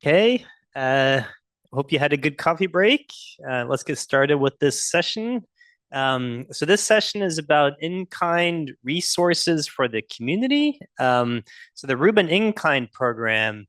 Okay. Hope you had a good coffee break. Let's get started with this session. So this session is about in-kind resources for the community. So the Rubin In-Kind program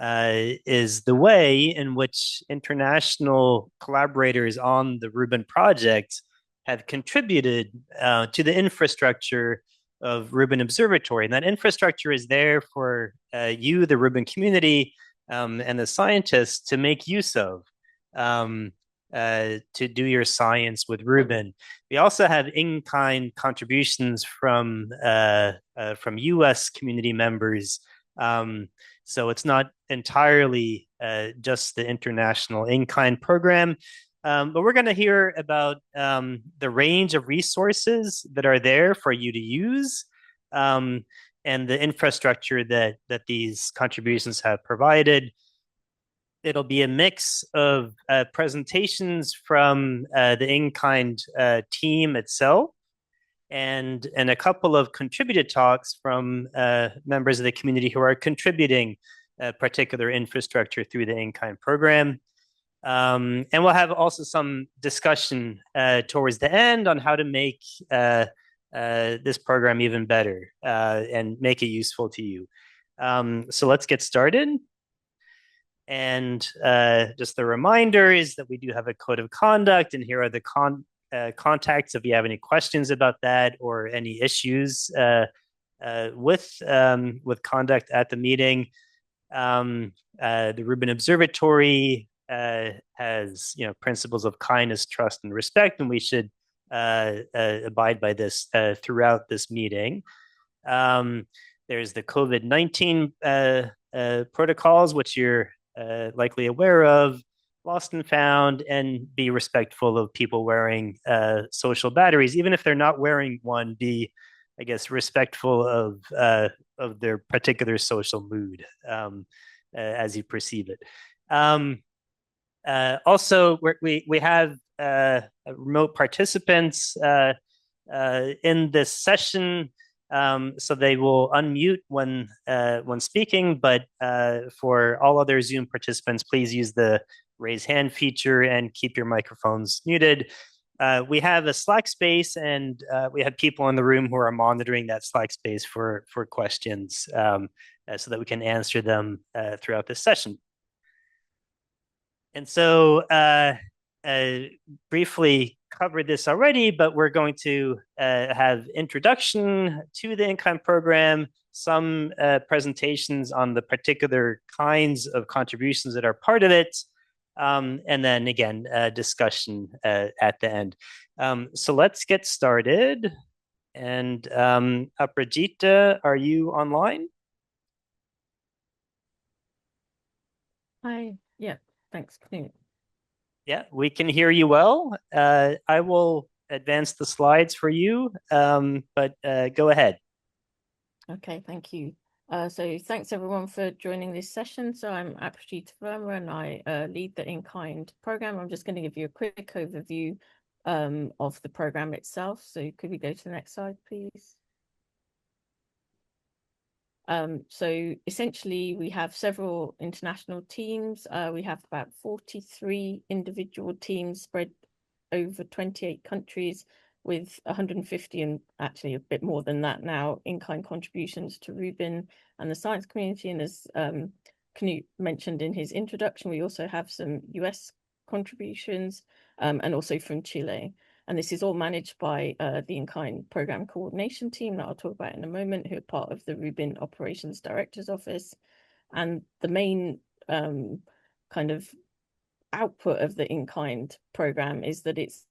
is the way in which international collaborators on the Rubin project have contributed to the infrastructure of Rubin Observatory. And that infrastructure is there for you, the Rubin community, and the scientists to make use of to do your science with Rubin. We also have in-kind contributions from U.S. community members. So it's not entirely just the international in-kind program. But we're going to hear about the range of resources that are there for you to use. And the infrastructure that these contributions have provided. It'll be a mix of presentations from the in-kind team itself and a couple of contributed talks from members of the community who are contributing particular infrastructure through the in-kind program. And we'll have also some discussion towards the end on how to make this program even better and make it useful to you. So let's get started. And just the reminder is that we do have a code of conduct, and here are the contacts if you have any questions about that or any issues with conduct at the meeting. The Rubin Observatory has principles of kindness, trust, and respect, and we should abide by this throughout this meeting. There's the COVID-19 protocols, which you're likely aware of, lost and found, and be respectful of people wearing social batteries. Even if they're not wearing one, be, I guess, respectful of their particular social mood as you perceive it. Also, we have remote participants in this session. So they will unmute when speaking, but for all other Zoom participants, please use the raise hand feature and keep your microphones muted. We have a Slack space, and we have people in the room who are monitoring that Slack space for questions so that we can answer them throughout this session. And so briefly covered this already, but we're going to have introduction to the in-kind program, some presentations on the particular kinds of contributions that are part of it, and then again, discussion at the end. So let's get started. And Aprajita, are you online? Hi, yeah, thanks, Knut. Yeah, we can hear you well. I will advance the slides for you, but go ahead. Okay, thank you. So thanks everyone for joining this session. So I'm Aprajita Verma and I lead the in-kind program. I'm just going to give you a quick overview of the program itself. So could we go to the next slide, please? So essentially we have several international teams. We have about 43 individual teams spread over 28 countries with 150 and actually a bit more than that now in-kind contributions to Rubin and the science community. And as Knut mentioned in his introduction, we also have some US contributions and also from Chile. And this is all managed by the in-kind program coordination team that I'll talk about in a moment, who are part of the Rubin Operations Director's Office. And the main kind of output of the in-kind program is that it's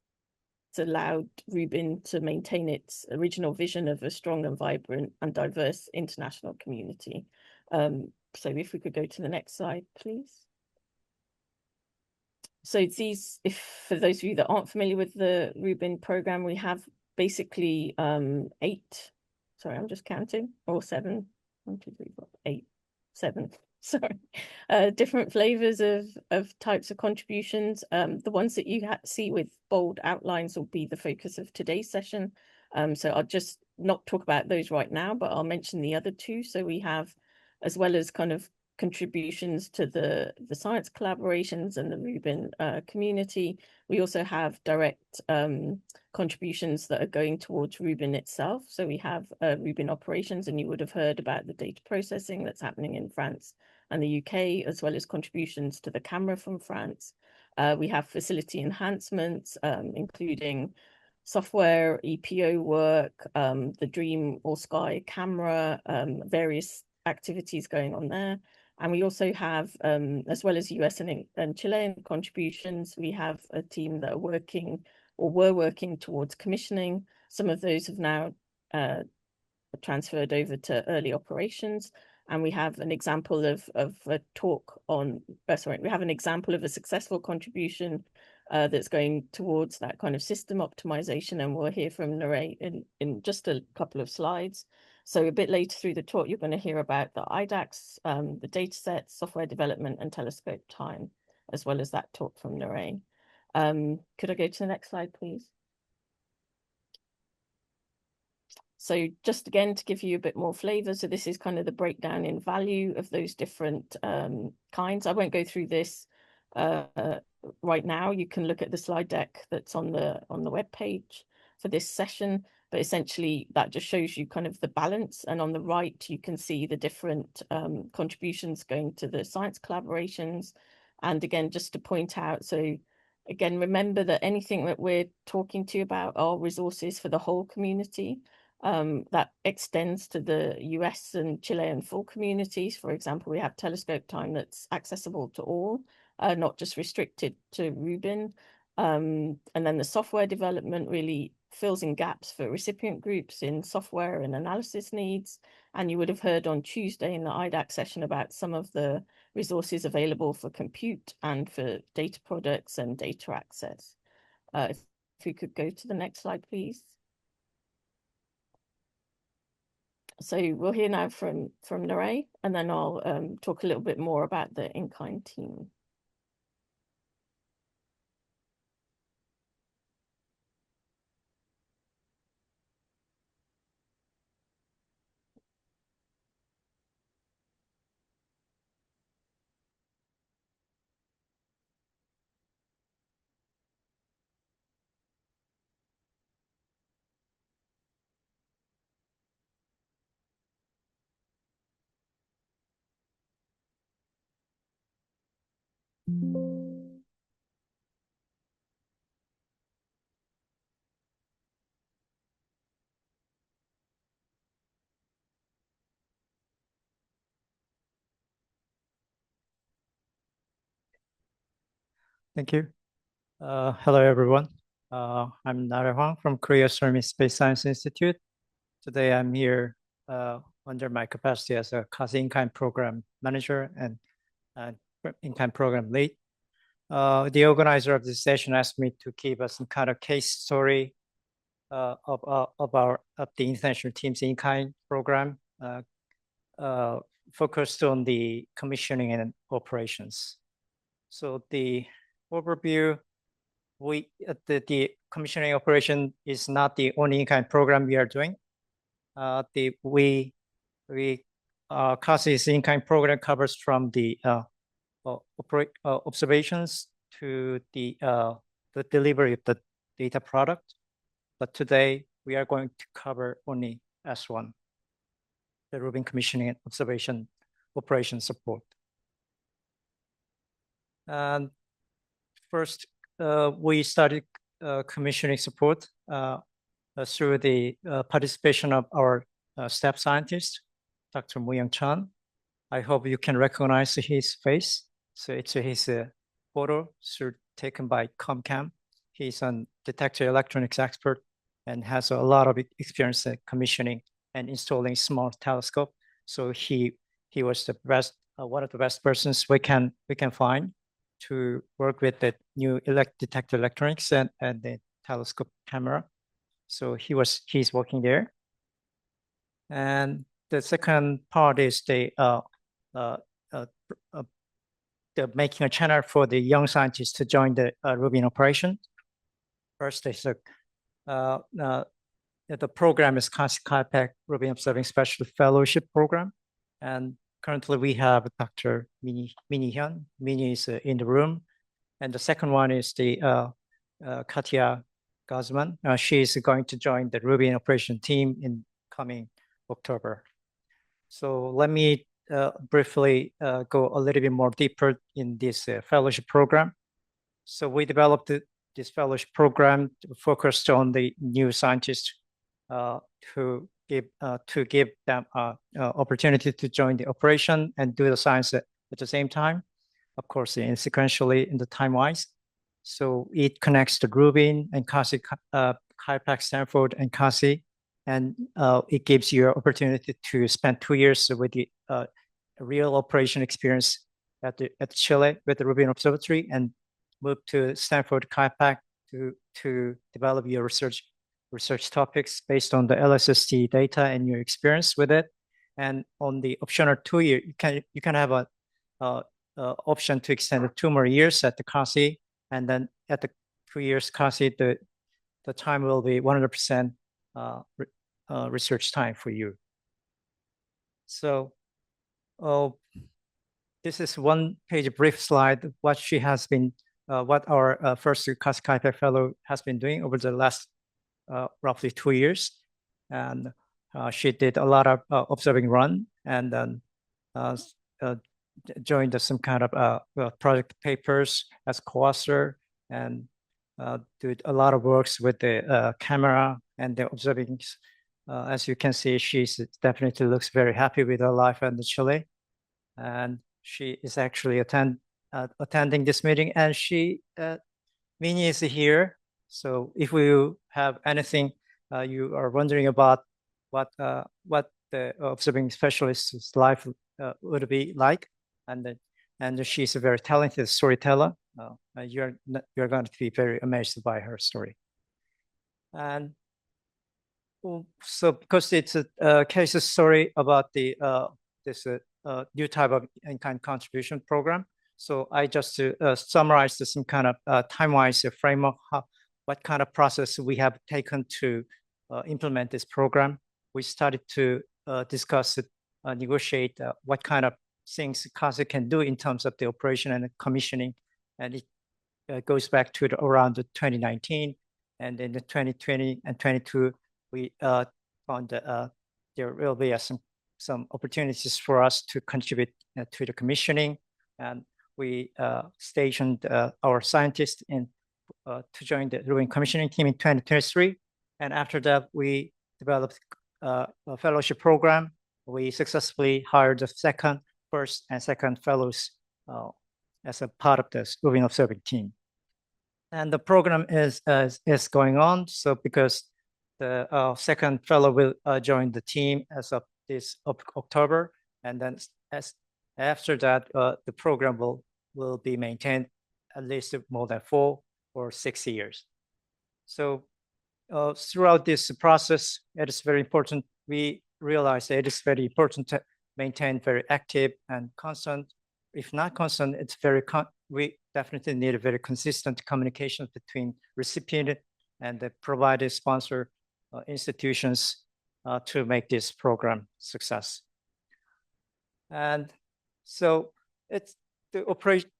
allowed Rubin to maintain its original vision of a strong and vibrant and diverse international community. So if we could go to the next slide, please. So these, for those of you that aren't familiar with the Rubin program, we have basically 8, sorry, I'm just counting, or 7, 1, 2, 3, 4, 8, 7, sorry, different flavors of types of contributions. The ones that you see with bold outlines will be the focus of today's session. So I'll just not talk about those right now, but I'll mention the other two. So we have, as well as kind of contributions to the science collaborations and the Rubin community. We also have direct contributions that are going towards Rubin itself. So we have Rubin operations, and you would have heard about the data processing that's happening in France and the UK, as well as contributions to the camera from France. We have facility enhancements, including software, EPO work, the Dream or Sky camera, various activities going on there. And we also have, as well as US and Chilean contributions, we have a team that are working or were working towards commissioning. Some of those have now transferred over to early operations. And we have an example of a talk on, we have an example of a successful contribution that's going towards that kind of system optimization. And we'll hear from Nuray in just a couple of slides. So a bit later through the talk, you're going to hear about the IDACs, the data sets, software development, and telescope time, as well as that talk from Nuray. Could I go to the next slide, please? So just again, to give you a bit more flavor, so this is kind of the breakdown in value of those different kinds. I won't go through this right now. You can look at the slide deck that's on the web page for this session, but essentially that just shows you kind of the balance. And on the right, you can see the different contributions going to the science collaborations. And again, just to point out, so again, remember that anything that we're talking to you about are resources for the whole community. That extends to the US and Chilean full communities. For example, we have telescope time that's accessible to all, not just restricted to Rubin. And then the software development really fills in gaps for recipient groups in software and analysis needs. And you would have heard on Tuesday in the IDAC session about some of the resources available for compute and for data products and data access. If we could go to the next slide, please. So we'll hear now from Nuray, and then I'll talk a little bit more about the in-kind team. Thank you. Hello, everyone. I'm Nara Hwang from Korea Astronomy Space Science Institute. Today, I'm here under my capacity as a CASA in-kind program manager and in-kind program lead. The organizer of this session asked me to give us some kind of case story of the international team's in-kind program focused on the commissioning and operations. So the overview, the commissioning operation is not the only in-kind program we are doing. CASA's in-kind program covers from the observations to the delivery of the data product. But today we are going to cover only S1, the Rubin commissioning and observation operation support. And first, we started commissioning support through the participation of our staff scientist, Dr. Mu-Young Chan. I hope you can recognize his face. So it's his photo taken by ComCam. He's a detector electronics expert and has a lot of experience in commissioning and installing small telescope. So he was the best, one of the best persons we can find to work with the new detector electronics and the telescope camera. So he's working there. And the second part is the making a channel for the young scientists to join the Rubin operation. First is the program is CASA Rubin Observing Special Fellowship Program, and currently we have Dr. Minnie Hyun. Minnie is in the room. And the second one is the Katya Guzman. She is going to join the Ruby operation team in coming October. So let me briefly go a little bit more deeper in this fellowship program. So we developed this fellowship program focused on the new scientists to give them opportunity to join the operation and do the science at the same time, of course, in sequentially in the time-wise. So it connects the Rubin and CASI, KIPAC, Stanford, and CASI, and it gives you an opportunity to spend 2 years with the real operation experience at Chile with the Rubin Observatory and move to Stanford KIPAC to develop your research topics based on the LSST data and your experience with it. And on the optional 2 year, you can have a option to extend it 2 more years at the CASI, and then at the 2 years CASI, the time will be 100% research time for you. So, this is one page brief slide. What she has been, what our first CASI KIPAC fellow has been doing over the last roughly 2 years, and she did a lot of observing run, and then joined some kind of project papers as co-author, and did a lot of works with the camera and the observing. As you can see, she definitely looks very happy with her life in Chile, and she is actually attending this meeting. And Minnie is here. So if you have anything you are wondering about what the observing specialist's life would be like, and she's a very talented storyteller. You're going to be very amazed by her story. And so because it's a case story about the this new type of in-kind contribution program, so I just summarized some kind of time-wise framework, what kind of process we have taken to implement this program. We started to discuss it, negotiate what kind of things CASI can do in terms of the operation and the commissioning, and it goes back to around 2019, and in the 2020 and 22, we found that there will be some opportunities for us to contribute to the commissioning, and we stationed our scientists to join the Rubin commissioning team in 2023, and after that we developed a fellowship program. We successfully hired the first and second fellows as a part of the Rubin observing team, and the program is going on. So because the second fellow will join the team as of this October, and then after that the program will be maintained at least more than 4 or 6 years. So throughout this process, it is very important. We realize that it is very important to maintain very active and constant. If not constant, it's we definitely need a very consistent communication between recipient and the provider sponsor institutions to make this program success. And so it's the operation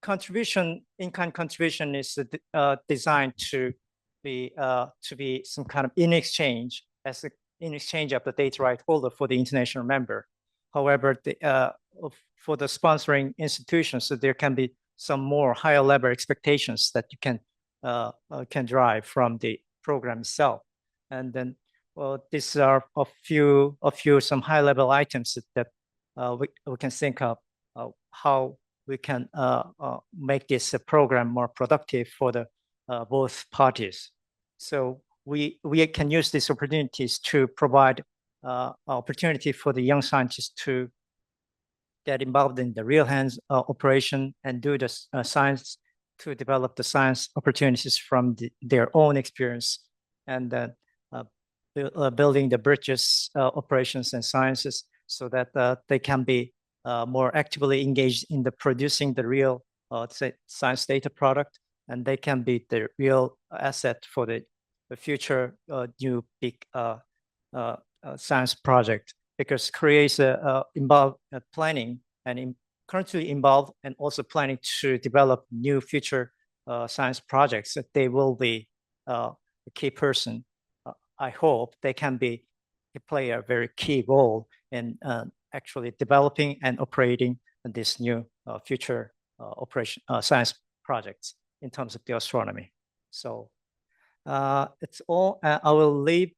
contribution, in-kind contribution is designed to be some kind of in exchange of the data right holder for the international member. However, for the sponsoring institutions, so there can be some more higher level expectations that you can derive from the program itself. And then, well, these are a few some high level items that we can think of how we can make this program more productive for the both parties. So we can use these opportunities to provide opportunity for the young scientists to get involved in the real hands operation and do the science, to develop the science opportunities from their own experience, and then building the bridges operations and sciences so that they can be more actively engaged in the producing the real science data product, and they can be the real asset for the future new big science project. because Korea is involved planning and currently involved and also planning to develop new future science projects. That they will be a key person. I hope they can play a very key role in actually developing and operating this new future operation science projects in terms of the astronomy. So it's all. I will leave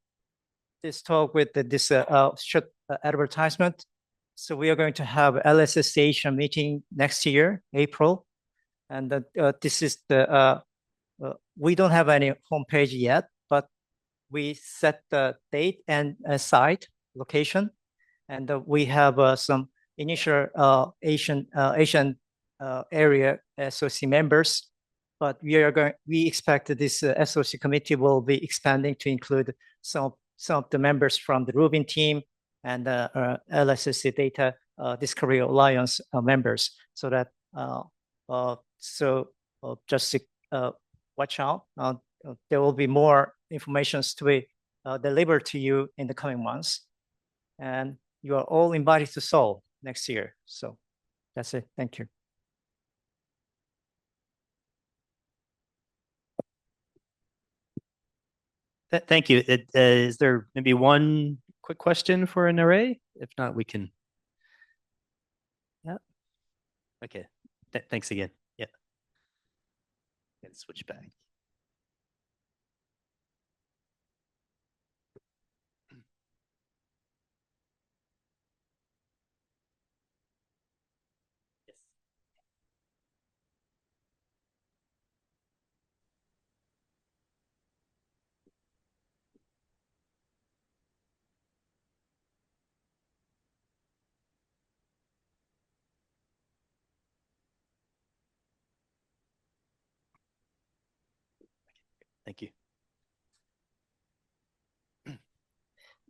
this talk with this short advertisement. So we are going to have LSS Asia meeting next year, April, and this is the. We don't have any homepage yet, but we set the date and site location, and we have some initial Asian area SOC members, but we expect that this SOC committee will be expanding to include some of the members from the Rubin team and LSSC Data Discovery Alliance members, so that just watch out. There will be more information to be delivered to you in the coming months, and you are all invited to Seoul next year. So that's it. Thank you. Thank you. Is there maybe one quick question for an array? If not, we can. Yeah. Okay. Thanks again. Yeah. And switch back. Yes. Thank you.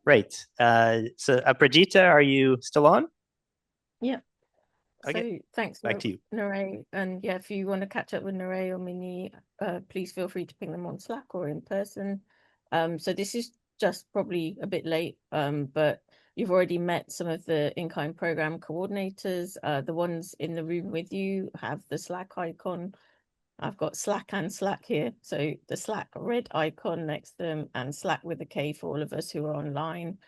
Right. So Aprajita, are you still on? Yeah. Okay. So thanks, Back to you. Narey. And yeah, if you want to catch up with Narey or Minnie, please feel free to ping them on Slack or in person. So this is just probably a bit late, but you've already met some of the in-kind program coordinators. The ones in the room with you have the Slack icon. I've got Slack and Slack here. So the Slack red icon next to them and Slack with a K for all of us who are online.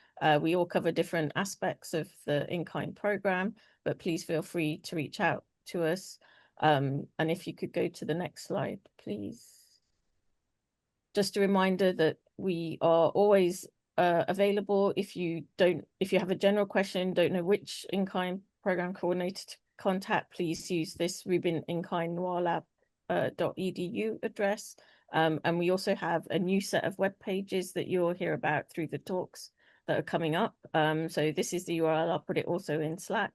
We all cover different aspects of the in-kind program, but please feel free to reach out to us. And if you could go to the next slide, please. Just a reminder that we are always available. If you have a general question, don't know which in-kind program coordinator to contact, please use this Rubin in-kind Noir Lab .edu address, and we also have a new set of web pages that you'll hear about through the talks that are coming up. So this is the URL. I'll put it also in Slack,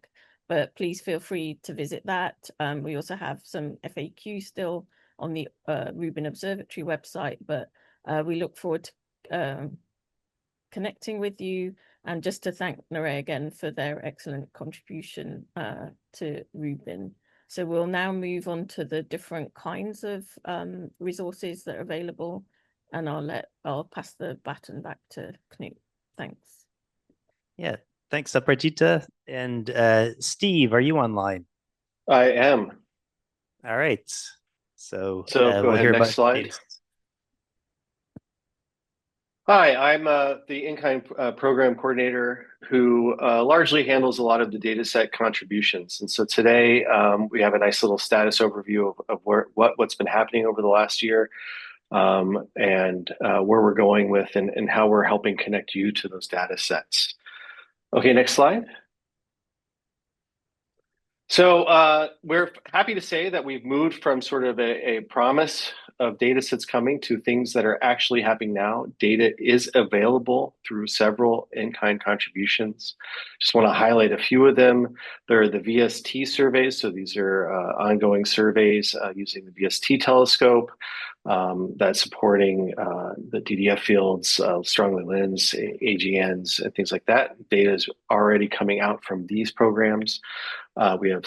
but please feel free to visit that. We also have some FAQ still on the Rubin Observatory website, but we look forward to connecting with you, and just to thank Narey again for their excellent contribution to Rubin. So we'll now move on to the different kinds of resources that are available, and I'll pass the baton back to Knut. Thanks. Yeah, thanks, Aprajita. And Steve, are you online? I am. All right. So go we'll ahead, hear next about slide. data. Hi, I'm the in-kind program coordinator who largely handles a lot of the data set contributions. And so today we have a nice little status overview of what's been happening over the last year, and where we're going with and how we're helping connect you to those data sets. Okay, next slide. So we're happy to say that we've moved from sort of a promise of data sets coming to things that are actually happening now. Data is available through several in-kind contributions. Just want to highlight a few of them. There are the VST surveys. So these are ongoing surveys using the VST telescope that's supporting the DDF fields, strongly lens, AGNs, and things like that. Data is already coming out from these programs. We have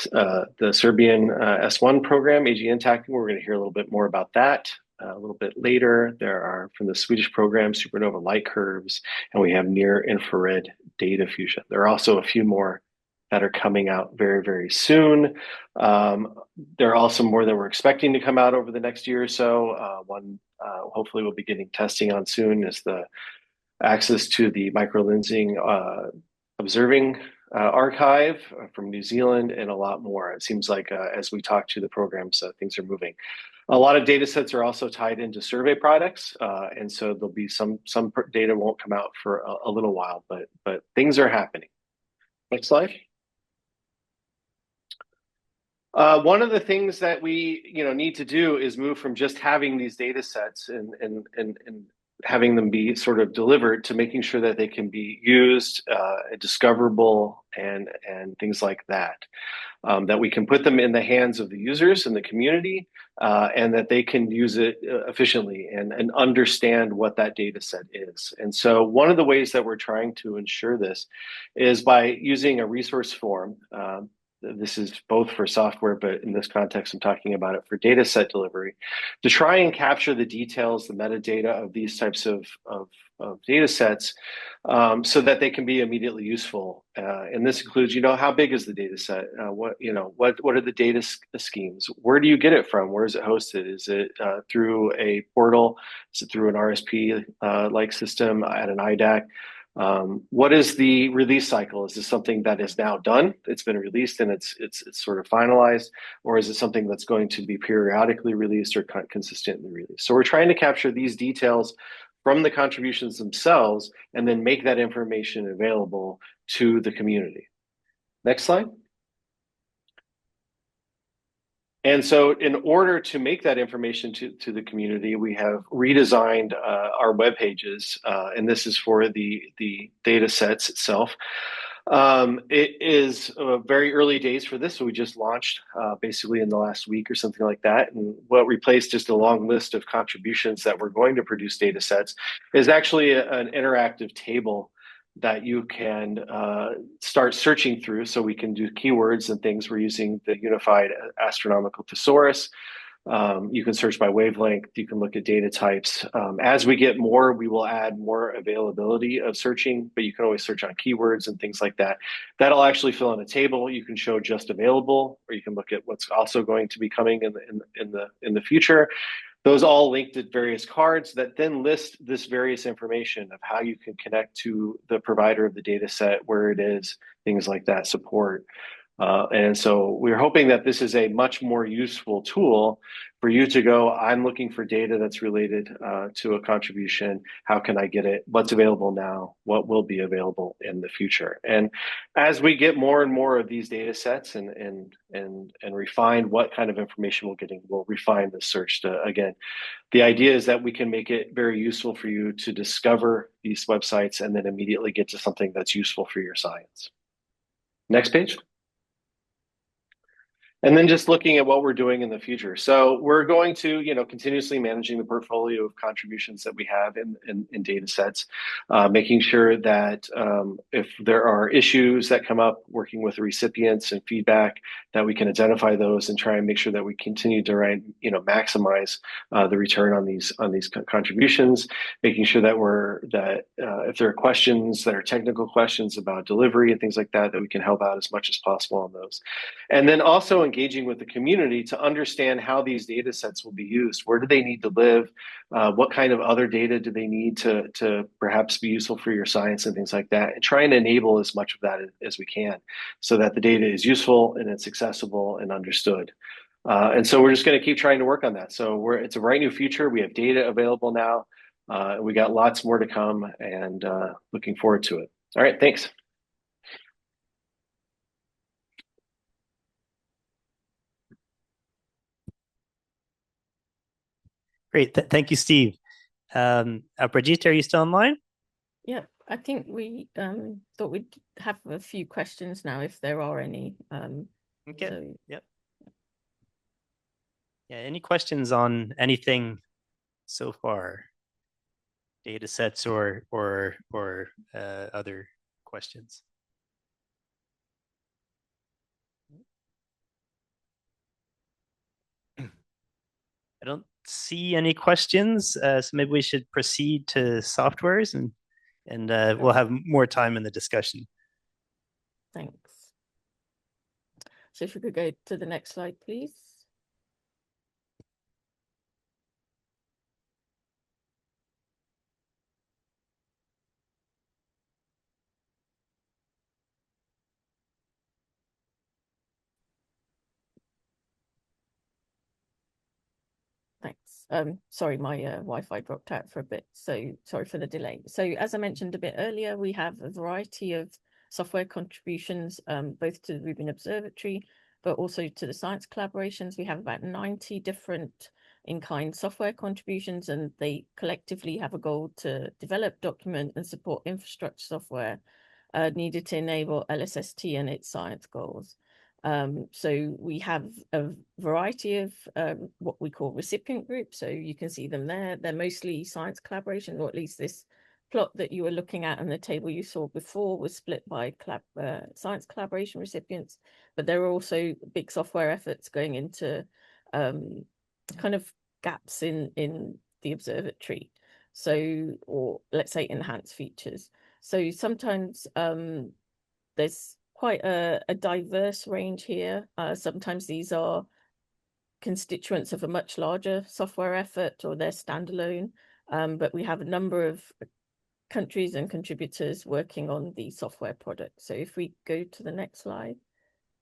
the Serbian S1 program, AGN TACting. We're going to hear a little bit more about that. a little bit later. There are from the Swedish program, supernova light curves, and we have near infrared data fusion. There are also a few more that are coming out very, very soon. There are also more that we're expecting to come out over the next year or so. One hopefully we'll be getting testing on soon is the access to the microlensing observing archive from New Zealand, and a lot more. It seems like as we talk to the programs, things are moving. A lot of data sets are also tied into survey products, and so there'll be some data won't come out for a little while, but things are happening. Next slide. One of the things that we need to do is move from just having these data sets and having them be sort of delivered to making sure that they can be used, discoverable, and things like that. That we can put them in the hands of the users and the community, and that they can use it efficiently and understand what that data set is. And so one of the ways that we're trying to ensure this is by using a resource form. This is both for software, but in this context, I'm talking about it for data set delivery, to try and capture the details, the metadata of these types of data sets, so that they can be immediately useful. And this includes, how big is the data set? What are the data schemes? Where do you get it from? Where is it hosted? Is it through a portal? Is it through an RSP like system at an IDAC? What is the release cycle? Is this something that is now done? It's been released and it's sort of finalized, or is it something that's going to be periodically released or consistently released? So we're trying to capture these details from the contributions themselves and then make that information available to the community. Next slide. And so in order to make that information to the community, we have redesigned our web pages, and this is for the data sets itself. It is very early days for this, so we just launched basically in the last week or something like that. And what replaced just a long list of contributions that we're going to produce data sets is actually an interactive table that you can start searching through. So we can do keywords and things. We're using the Unified Astronomical Thesaurus. You can search by wavelength. You can look at data types. As we get more, we will add more availability of searching, but you can always search on keywords and things like that. That'll actually fill in a table. You can show just available, or you can look at what's also going to be coming in the future. Those all link to various cards that then list this various information of how you can connect to the provider of the data set, where it is, things like that, support. And so we're hoping that this is a much more useful tool for you to go, I'm looking for data that's related to a contribution. How can I get it? What's available now? What will be available in the future? And as we get more and more of these data sets and refine what kind of information we're getting, we'll refine the search to, again, the idea is that we can make it very useful for you to discover these websites and then immediately get to something that's useful for your science. Next page. And then just looking at what we're doing in the future. So we're going to, continuously managing the portfolio of contributions that we have in data sets, making sure that if there are issues that come up, working with the recipients and feedback, that we can identify those and try and make sure that we continue to maximize the return on these contributions, making sure that if there are questions that are technical questions about delivery and things like that, that we can help out as much as possible on those. And then also engaging with the community to understand how these data sets will be used. Where do they need to live? What kind of other data do they need to perhaps be useful for your science and things like that? And try and enable as much of that as we can so that the data is useful and it's accessible and understood. And so we're just going to keep trying to work on that. So it's a bright new future. We have data available now. We got lots more to come, and looking forward to it. All right, thanks. Great. Thank you, Steve. Brigitte, are you still online? Yeah, I think we thought we'd have a few questions now, if there are any. Okay. So... Yep. Yeah. Any questions on anything so far? Data sets or other questions? I don't see any questions, so maybe we should proceed to softwares and we'll have more time in the discussion. Thanks. So if we could go to the next slide, please. Thanks. Sorry, my Wi-Fi dropped out for a bit, so sorry for the delay. So as I mentioned a bit earlier, we have a variety of software contributions, both to the Rubin Observatory, but also to the science collaborations. We have about 90 different in-kind software contributions, and they collectively have a goal to develop, document, and support infrastructure software needed to enable LSST and its science goals. So we have a variety of what we call recipient groups. So you can see them there. They're mostly science collaboration, or at least this plot that you were looking at and the table you saw before was split by science collaboration recipients. But there are also big software efforts going into kind of gaps in the observatory. So, or let's say enhanced features. So sometimes there's quite a diverse range here. Sometimes these are constituents of a much larger software effort, or they're standalone, but we have a number of countries and contributors working on the software product. So if we go to the next slide,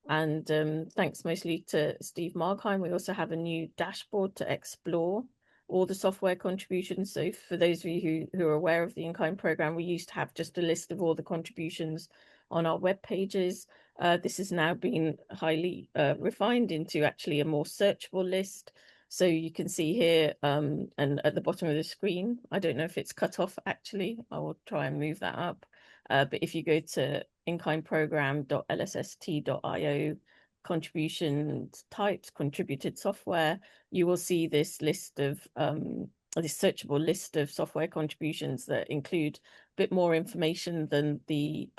and thanks mostly to Steve Markheim, we also have a new dashboard to explore all the software contributions. So for those of you who are aware of the in-kind program, we used to have just a list of all the contributions on our web pages. This has now been highly refined into actually a more searchable list. So you can see here, and at the bottom of the screen, I don't know if it's cut off actually, I will try and move that up. But if you go to inkindprogram.lsst.io, contributions types, contributed software, you will see this list of this searchable list of software contributions that include a bit more information than the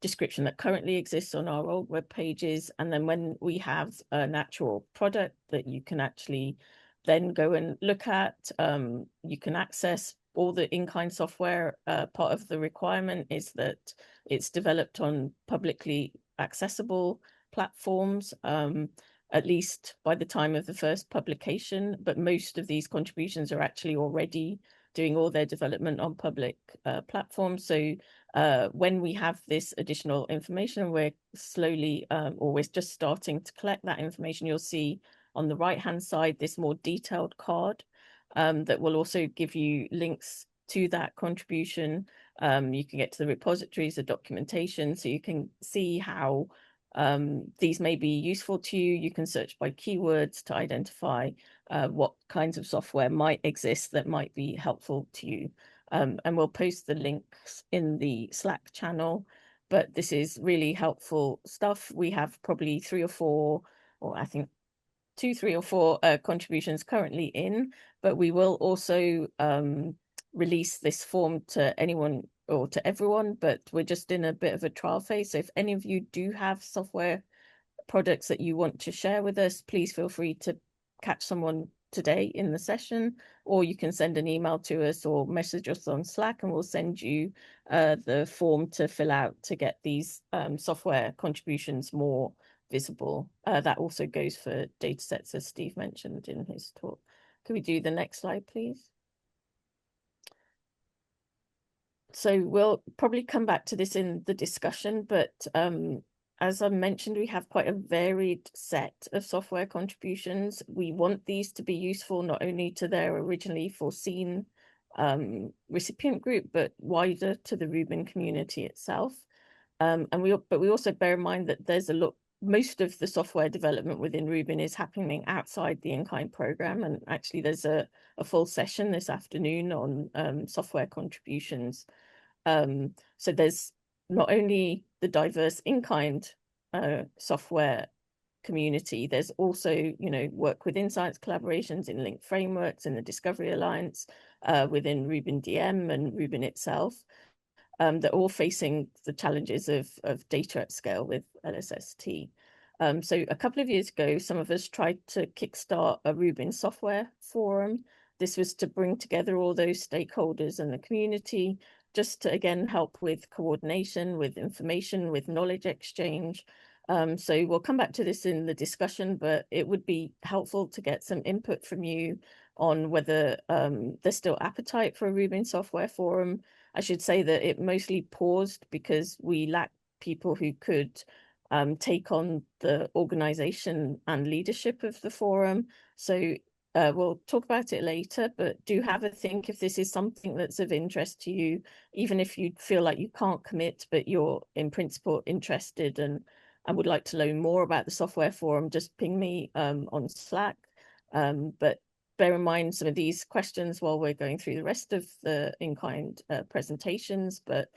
description that currently exists on our old web pages. And then when we have an actual product that you can actually then go and look at, you can access all the in-kind software. Part of the requirement is that it's developed on publicly accessible platforms, at least by the time of the first publication. But most of these contributions are actually already doing all their development on public platforms. So when we have this additional information, we're slowly, or we're just starting to collect that information, you'll see on the right-hand side this more detailed card that will also give you links to that contribution. You can get to the repositories, the documentation, so you can see how these may be useful to you. You can search by keywords to identify what kinds of software might exist that might be helpful to you. And we'll post the links in the Slack channel, but this is really helpful stuff. We have probably 3 or 4, or I think 2, 3 or 4 contributions currently in, but we will also release this form to anyone or to everyone, but we're just in a bit of a trial phase. So if any of you do have software products that you want to share with us, please feel free to catch someone today in the session, or you can send an email to us or message us on Slack, and we'll send you the form to fill out to get these software contributions more visible. That also goes for data sets, as Steve mentioned in his talk. Could we do the next slide, please? So we'll probably come back to this in the discussion, but as I mentioned, we have quite a varied set of software contributions. We want these to be useful not only to their originally foreseen recipient group, but wider to the Rubin community itself. But we also bear in mind that there's most of the software development within Rubin is happening outside the in-kind program. And actually there's a full session this afternoon on software contributions. So there's not only the diverse in-kind software community, there's also, work within science collaborations, in linked frameworks, in the Discovery Alliance, within Rubin DM and Rubin itself. They're all facing the challenges of data at scale with LSST. So a couple of years ago, some of us tried to kickstart a Rubin software forum. This was to bring together all those stakeholders in the community, just to, again, help with coordination, with information, with knowledge exchange. So we'll come back to this in the discussion, but it would be helpful to get some input from you on whether there's still appetite for a Rubin software forum. I should say that it mostly paused because we lacked people who could take on the organization and leadership of the forum. So we'll talk about it later, but do have a think if this is something that's of interest to you, even if you feel like you can't commit, but you're in principle interested and would like to learn more about the software forum, just ping me on Slack. But bear in mind some of these questions while we're going through the rest of the in-kind presentations, but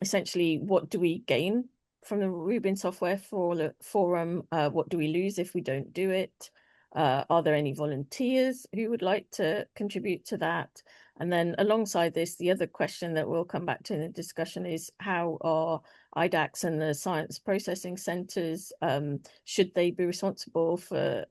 essentially, what do we gain from the Rubin software forum? What do we lose if we don't do it? Are there any volunteers who would like to contribute to that? And then alongside this, the other question that we'll come back to in the discussion is how are IDACs and the science processing centers, should they be responsible for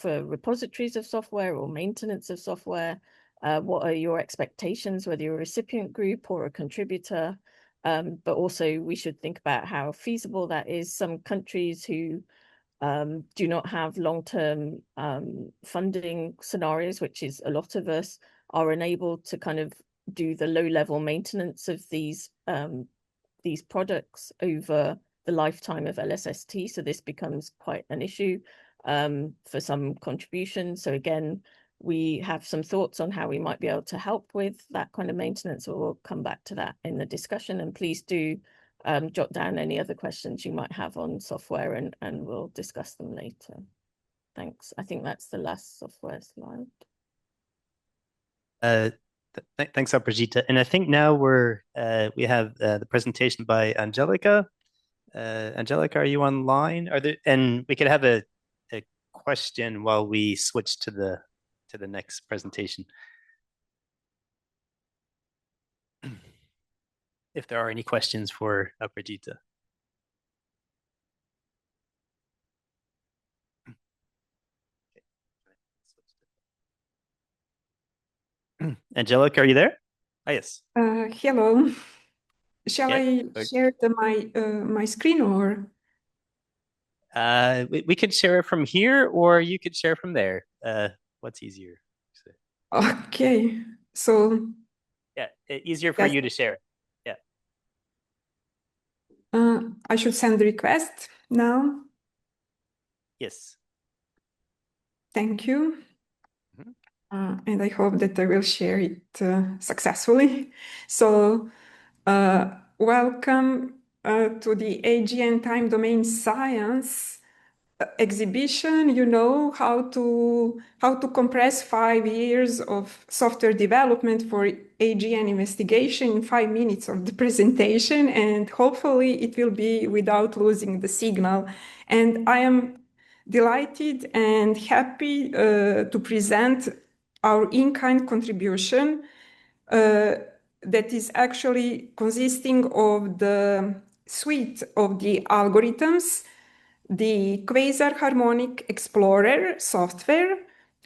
repositories of software or maintenance of software? What are your expectations, whether you're a recipient group or a contributor? But also we should think about how feasible that is. Some countries who do not have long-term funding scenarios, which is a lot of us, are unable to kind of do the low-level maintenance of these products over the lifetime of LSST. So this becomes quite an issue for some contributions. So again, we have some thoughts on how we might be able to help with that kind of maintenance, or we'll come back to that in the discussion. And please do jot down any other questions you might have on software, and we'll discuss them later. Thanks. I think that's the last software slide. Thanks, Aprajita. And I think now we have the presentation by Angelica. Angelica, are you online? And we could have a question while we switch to the next presentation. If there are any questions for Aprajita. Angelica, are you there? Ah, yes. Hello. Shall Yeah, I share my screen, or? We could share it from here, or you could share from there. What's easier? Okay. So Yeah, easier for Yes. you to share it. Yeah. I should send the request now. Yes. Thank you. Mhm. And I hope that I will share it successfully. So welcome to the AGN Time Domain Science exhibition. You know how to compress 5 years of software development for AGN investigation in 5 minutes of the presentation, and hopefully it will be without losing the signal. And I am delighted and happy to present our in-kind contribution that is actually consisting of the suite of the algorithms, the Quasar Harmonic Explorer software,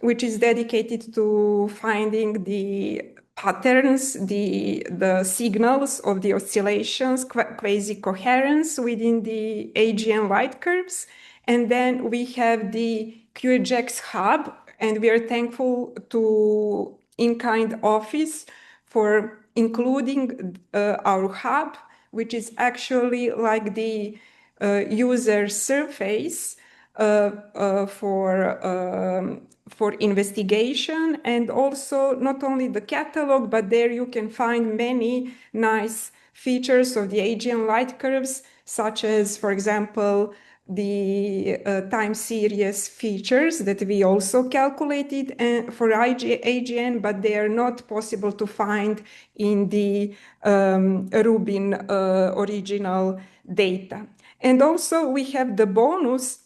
which is dedicated to finding the patterns, the signals of the oscillations, quasi-coherence within the AGN light curves. And then we have the QGEX hub, and we are thankful to in-kind office for including our hub, which is actually like the user surface for investigation, and also not only the catalog, but there you can find many nice features of the AGN light curves, such as, for example, the time series features that we also calculated for AGN, but they are not possible to find in the Rubin original data. And also we have the bonus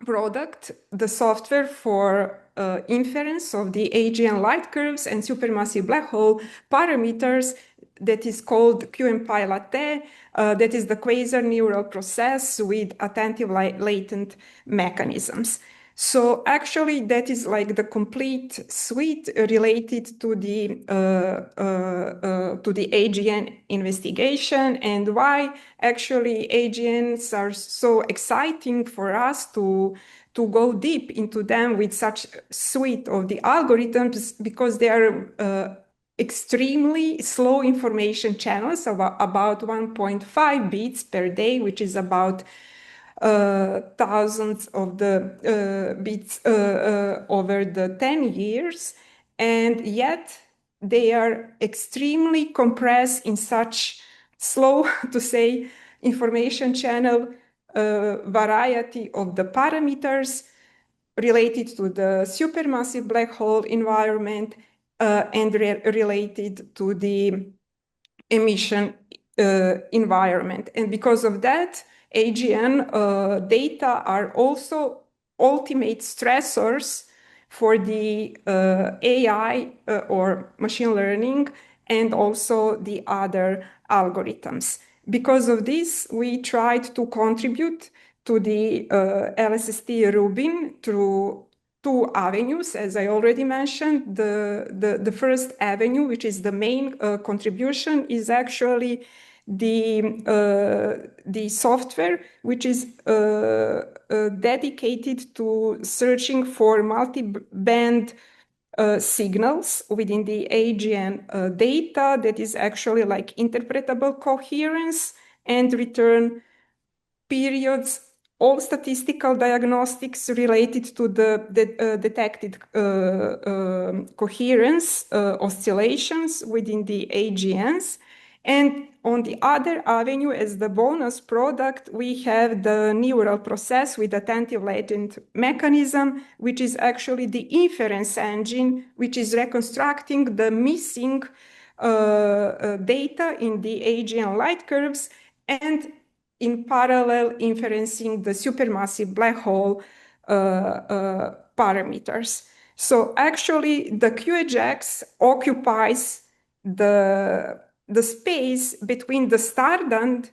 product, the software for inference of the AGN light curves and supermassive black hole parameters that is called QMPy-Latte, that is the quasar neural process with attentive latent mechanisms. So actually, that is like the complete suite related to the AGN investigation, and why actually AGNs are so exciting for us to go deep into them with such suite of the algorithms, because they are extremely slow information channels, about 1.5 bits per day, which is about thousands of the bits over the 10 years, and yet they are extremely compressed in such slow to say information channel variety of the parameters related to the supermassive black hole environment and related to the emission environment. And because of that, AGN data are also ultimate stressors for the AI or machine learning and also the other algorithms. Because of this, we tried to contribute to the LSST Rubin through two avenues, as I already mentioned. The first avenue, which is the main contribution, is actually the software, which is dedicated to searching for multi-band signals within the AGN data that is actually like interpretable coherence and return periods, all statistical diagnostics related to the detected coherence oscillations within the AGNs. And on the other avenue, as the bonus product, we have the neural process with attentive latent mechanism, which is actually the inference engine, which is reconstructing the missing data in the AGN light curves, and in parallel inferencing the supermassive black hole parameters. So actually, the QAJAX occupies the space between the standard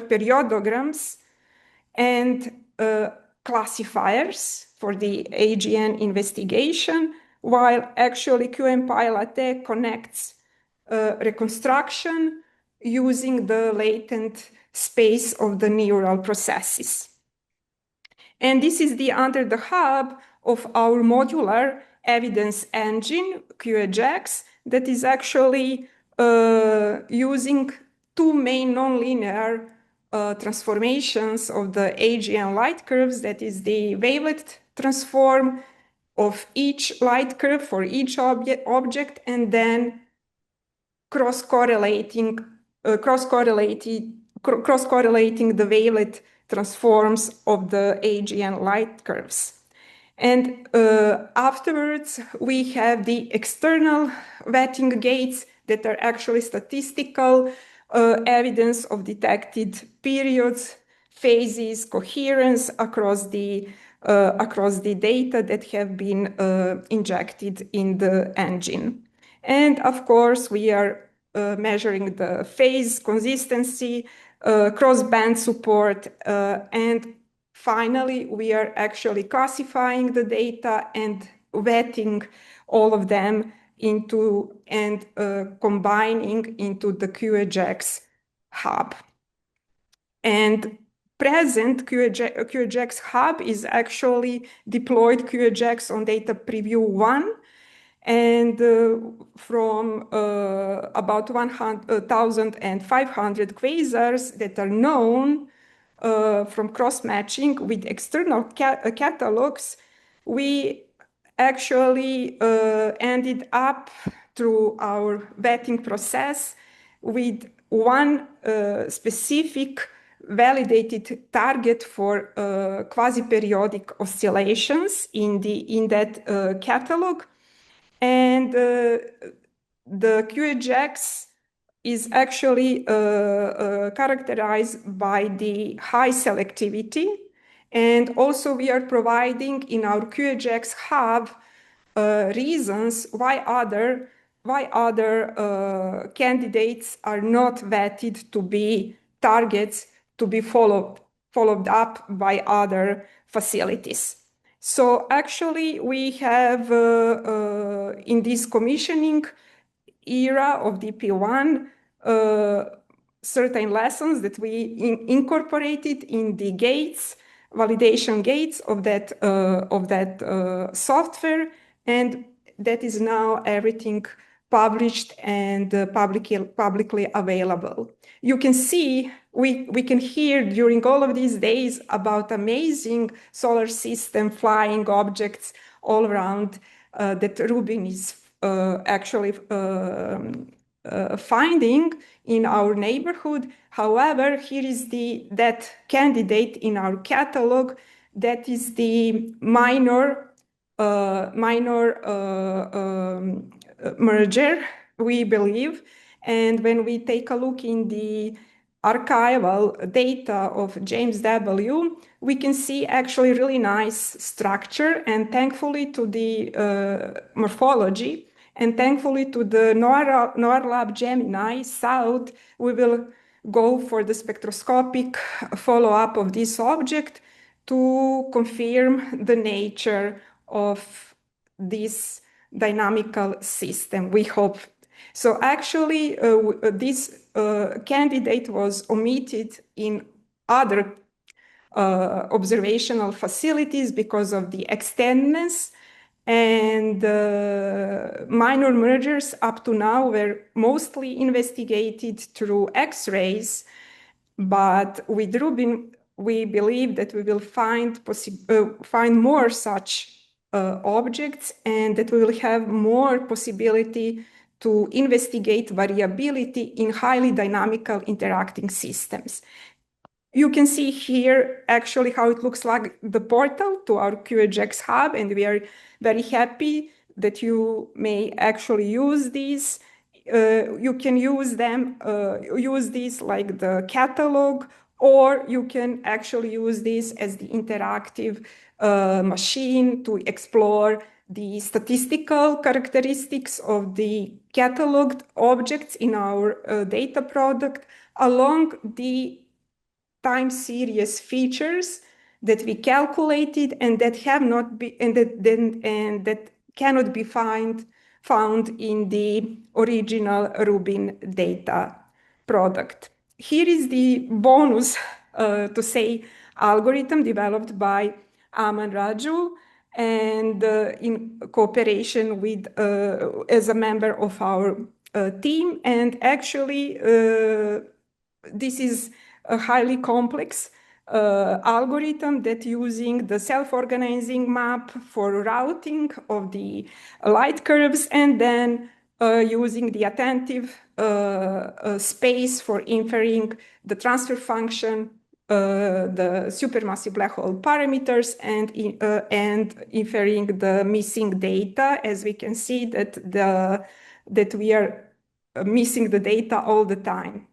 periodograms and classifiers for the AGN investigation, while actually QMPy-Latte connects reconstruction using the latent space of the neural processes. And this is under the hub of our modular evidence engine, QAJAX, that is actually using two main nonlinear transformations of the AGN light curves, that is the wavelet transform of each light curve for each object, and then cross-correlating the wavelet transforms of the AGN light curves. And afterwards, we have the external vetting gates that are actually statistical evidence of detected periods, phases, coherence across the data that have been injected in the engine. And of course, we are measuring the phase consistency, cross-band support, and finally, we are actually classifying the data and vetting all of them into and combining into the QAJAX hub. And present QAJAX hub is actually deployed QAJAX on data preview 1. And from about 1,500 quasars that are known from cross-matching with external catalogs, we actually ended up through our vetting process with one specific validated target for quasi-periodic oscillations in that catalog. And the QAJAX is actually characterized by the high selectivity. And also we are providing in our QAJAX hub reasons why other candidates are not vetted to be targets to be followed up by other facilities. So actually, we have in this commissioning era of DP1 certain lessons that we incorporated in the gates, validation gates of that software, and that is now everything published and publicly available. You can see, we can hear during all of these days about amazing solar system flying objects all around that Rubin is actually finding in our neighborhood. However, here is that candidate in our catalog that is the minor merger, we believe. And when we take a look in the archival data of James W., we can see actually really nice structure, and thankfully to the morphology, and thankfully to the NOAA Lab Gemini South, we will go for the spectroscopic follow-up of this object to confirm the nature of this dynamical system, we hope. So actually, this candidate was omitted in other observational facilities because of the extendedness, and minor mergers up to now were mostly investigated through X-rays, but with Rubin, we believe that we will find more such objects, and that we will have more possibility to investigate variability in highly dynamical interacting systems. You can see here actually how it looks like the portal to our QHX hub, and we are very happy that you may actually use these. You can use these like the catalog, or you can actually use this as the interactive machine to explore the statistical characteristics of the cataloged objects in our data product along the time series features that we calculated and that have not been and that cannot be found in the original Rubin data product. Here is the bonus to say algorithm developed by Aman Raju, and in cooperation with as a member of our team. And actually this is a highly complex algorithm that using the self-organizing map for routing of the light curves, and then using the attentive space for inferring the transfer function, the supermassive black hole parameters, and inferring the missing data. As we can see that we are missing the data all the time.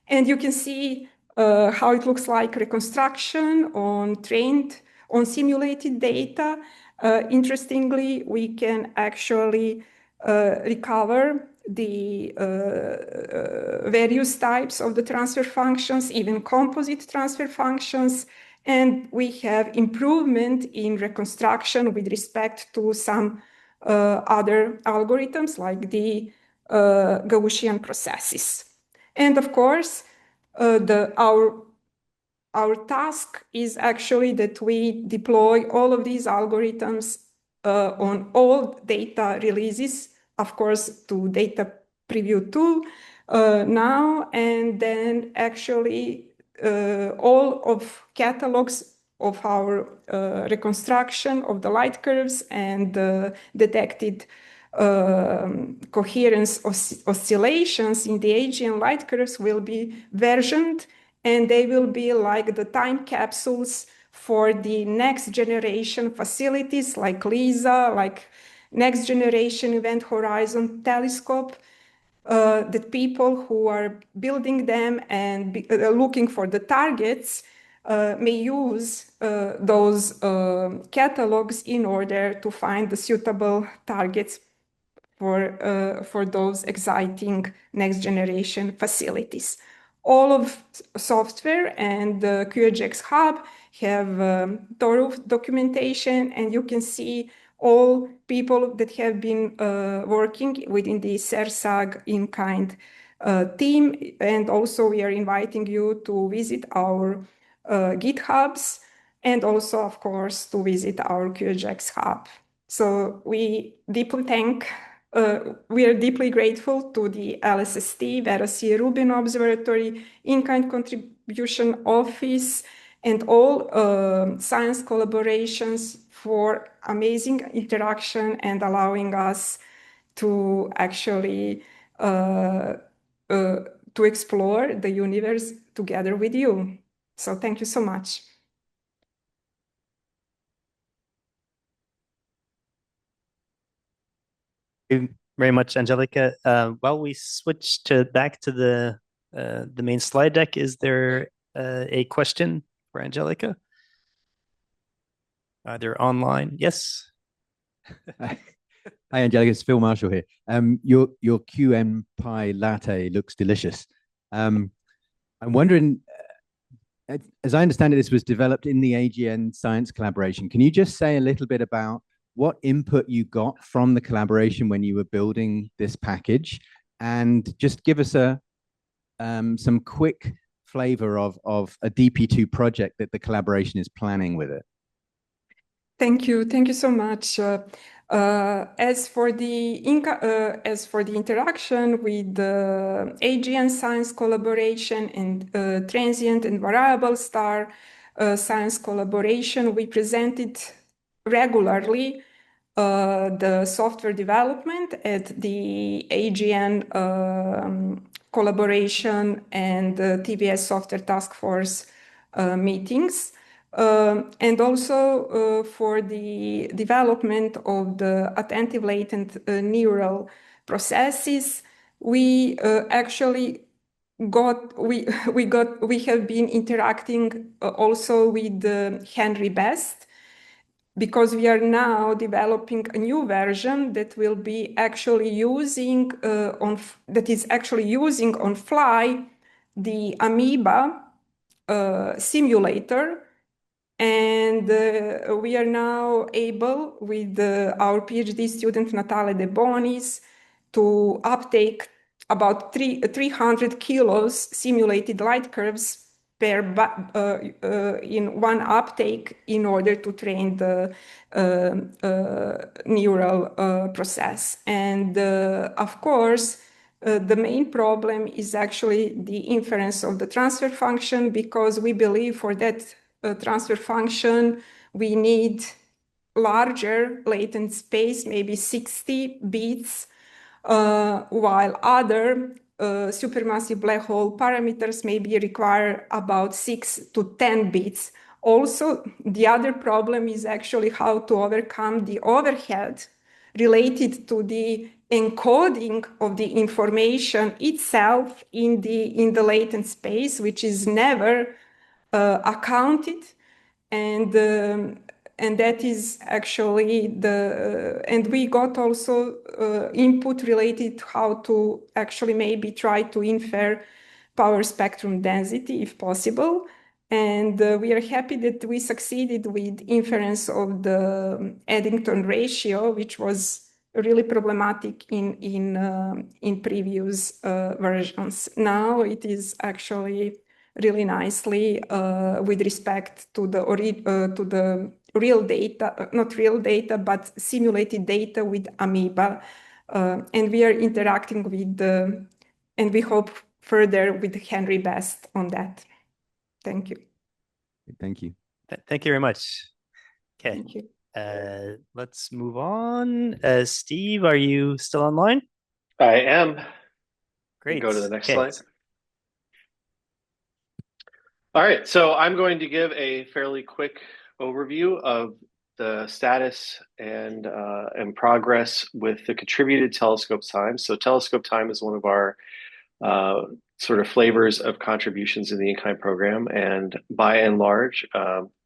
And you can see how it looks like reconstruction on simulated data. Interestingly, we can actually recover the various types of the transfer functions, even composite transfer functions. And we have improvement in reconstruction with respect to some other algorithms like the Gaussian processes. And of course, our task is actually that we deploy all of these algorithms on all data releases, of course, to Data Preview 2 now, and then actually all of catalogs of our reconstruction of the light curves and detected coherence oscillations in the AGN light curves will be versioned, and they will be like the time capsules for the next generation facilities like LISA, like next generation Event Horizon telescope, that people who are building them and looking for the targets may use those catalogs in order to find the suitable targets. for those exciting next generation facilities. All of software and the QRGX Hub have thorough documentation, and you can see all people that have been working within the CERSAG in-kind team. And also we are inviting you to visit our GitHubs, and also, of course, to visit our QRGX Hub. So we are deeply grateful to the LSST, Vera C. Rubin Observatory, In-Kind Contribution Office, and all science collaborations for amazing interaction and allowing us to actually to explore the universe together with you. So thank you so much. Thank you very much, Angelica. While we switch back to the main slide deck, is there a question for Angelica? Either online? Yes. Hi, Angelica. It's Phil Marshall here. Your QM pie latte looks delicious. I'm wondering, as I understand it, this was developed in the AGN Science Collaboration. Can you just say a little bit about what input you got from the collaboration when you were building this package, and just give us some quick flavor of a DP2 project that the collaboration is planning with it? Thank you so much. As for the interaction with the AGN Science Collaboration and Transient and Variable Star Science Collaboration, we presented regularly the software development at the AGN collaboration and the TVS Software Task Force meetings. And also for the development of the attentive latent neural processes, we actually we have been interacting also with Henry Best, because we are now developing a new version that will be actually using on fly the Amoeba simulator. And we are now able, with our PhD student Natale De Bonis, to uptake about 300 kilos simulated light curves in one uptake in order to train the neural process. And of course, the main problem is actually the inference of the transfer function, because we believe for that transfer function, we need larger latent space, maybe 60 bits, while other supermassive black hole parameters maybe require about 6 to 10 bits. Also, the other problem is actually how to overcome the overhead related to the encoding of the information itself in the latent space, which is never accounted, and that is actually and we got also input related to how to actually maybe try to infer power spectrum density if possible. And we are happy that we succeeded with inference of the Eddington ratio, which was really problematic in previous versions. Now it is actually really nicely with respect to the real data, not real data, but simulated data with Amoeba. And we are interacting with and we hope further with Henry Best on that. Thank you. Thank you. Thank you very much. Okay. Thank you. Let's move on. Steve, are you still online? I am. Great. Go to the next Okay. slide. All right, so I'm going to give a fairly quick overview of the status and progress with the contributed telescope time. So telescope time is one of our sort of flavors of contributions in the in-kind program. And by and large,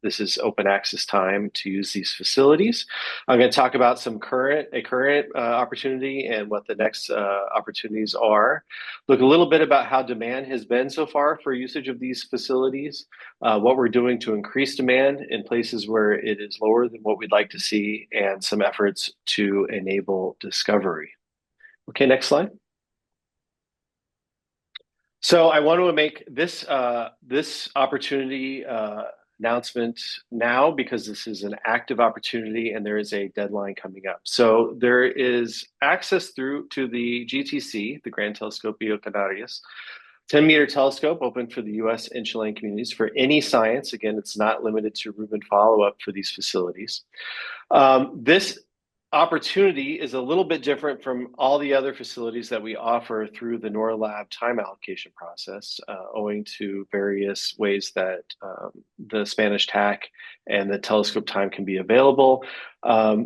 this is open access time to use these facilities. I'm going to talk about a current opportunity and what the next opportunities are. Look a little bit about how demand has been so far for usage of these facilities, what we're doing to increase demand in places where it is lower than what we'd like to see, and some efforts to enable discovery. Okay, next slide. So I want to make this this opportunity announcement now, because this is an active opportunity and there is a deadline coming up. So there is access through to the GTC, the Gran Telescopio Canarias, 10-meter telescope open for the US and Chilean communities for any science. Again, it's not limited to Rubin follow-up for these facilities. This opportunity is a little bit different from all the other facilities that we offer through the NORLAB time allocation process, owing to various ways that the Spanish TAC and the telescope time can be available.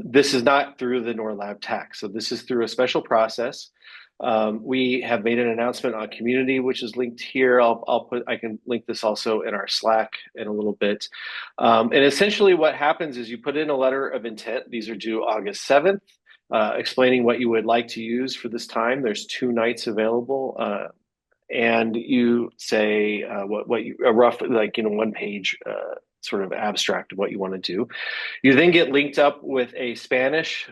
This is not through the NORLAB TAC, so this is through a special process. We have made an announcement on community, which is linked here. I can link this also in our Slack in a little bit. And essentially what happens is you put in a letter of intent. These are due August 7th, explaining what you would like to use for this time. There's 2 nights available. And you say what you, a rough, like, 1 page sort of abstract of what you want to do. You then get linked up with a Spanish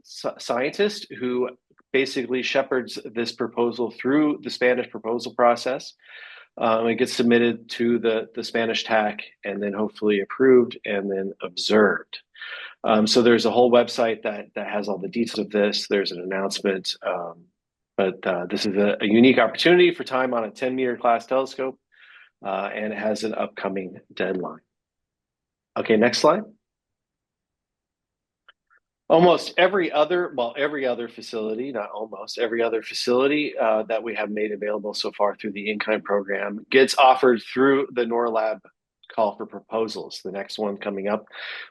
scientist who basically shepherds this proposal through the Spanish proposal process. It gets submitted to the Spanish TAC and then hopefully approved and then observed. So there's a whole website that has all the details of this. There's an announcement, but this is a unique opportunity for time on a 10-meter class telescope, and it has an upcoming deadline. Okay, next slide. Almost every other facility, not almost, every other facility that we have made available so far through the in-kind program gets offered through the NORLAB call for proposals. The next one coming up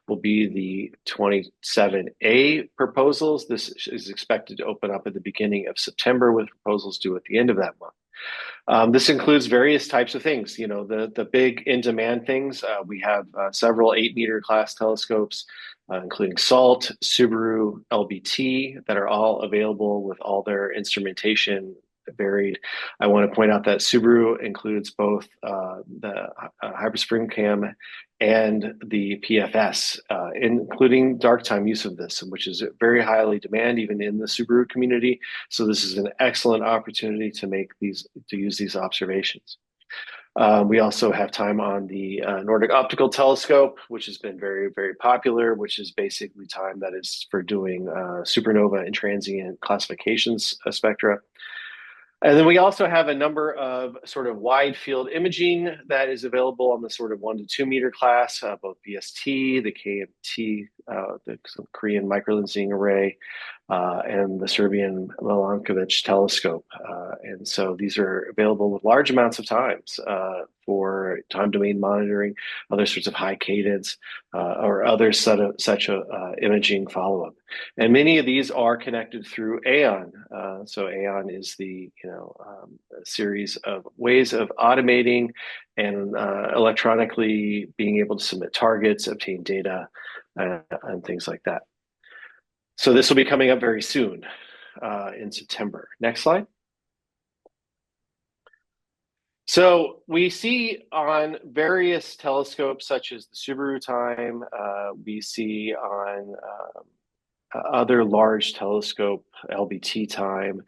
will be the 27A proposals. This is expected to open up at the beginning of September, with proposals due at the end of that month. This includes various types of things. The big in-demand things. We have several 8-meter class telescopes, including SALT, Subaru, LBT, that are all available with all their instrumentation varied. I want to point out that Subaru includes both the Hyperspring Cam and the PFS, including dark time use of this, which is very highly demanded even in the Subaru community. So this is an excellent opportunity to use these observations. We also have time on the Nordic Optical Telescope, which has been very, very popular, which is basically time that is for doing supernova and transient classifications spectra. And then we also have a number of sort of wide field imaging that is available on the sort of 1 to 2 meter class, both VST, the KMT, the Korean microlensing array, and the Serbian Milankovic telescope. And so these are available with large amounts of times for time domain monitoring, other sorts of high cadence, or other such imaging follow-up. And many of these are connected through AON. So AON is the a series of ways of automating and electronically being able to submit targets, obtain data, and things like that. So this will be coming up very soon in September. Next slide. So we see on various telescopes, such as the Subaru time, we see on other large telescope LBT time,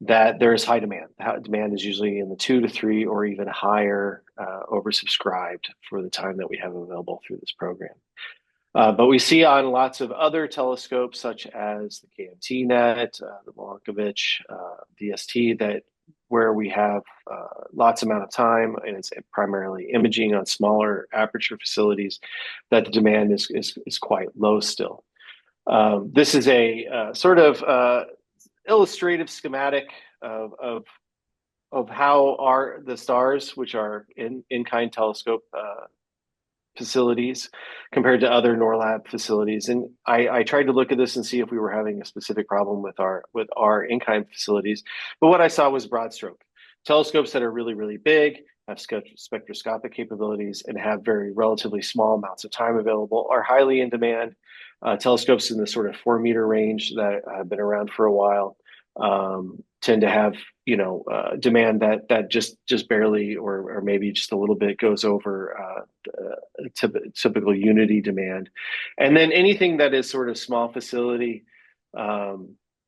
that there is high demand. Demand is usually in the 2 to 3 or even higher, oversubscribed for the time that we have available through this program. But we see on lots of other telescopes, such as the KMT net, the Milankovic, VST, that where we have lots amount of time, and it's primarily imaging on smaller aperture facilities, that the demand is quite low still. This is a sort of illustrative schematic of how the stars, which are in-kind telescope facilities, compared to other NORLAB facilities. And I tried to look at this and see if we were having a specific problem with our in-kind facilities. But what I saw was broad stroke. telescopes that are really, really big, have spectroscopic capabilities, and have very relatively small amounts of time available are highly in demand. Telescopes in the sort of 4-meter range that have been around for a while tend to have, demand that just barely or maybe just a little bit goes over typical Unity demand. And then anything that is sort of small facility,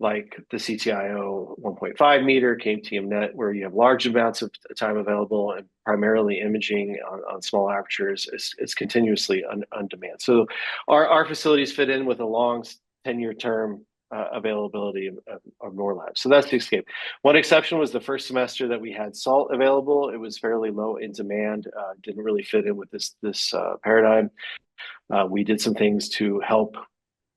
like the CTIO 1.5 meter, KTM-Net, where you have large amounts of time available and primarily imaging on small apertures, is continuously on demand. So our facilities fit in with a long 10-year term availability of NORLab. So that's the escape. One exception was the first semester that we had SALT available. It was fairly low in demand, didn't really fit in with this paradigm. We did some things to help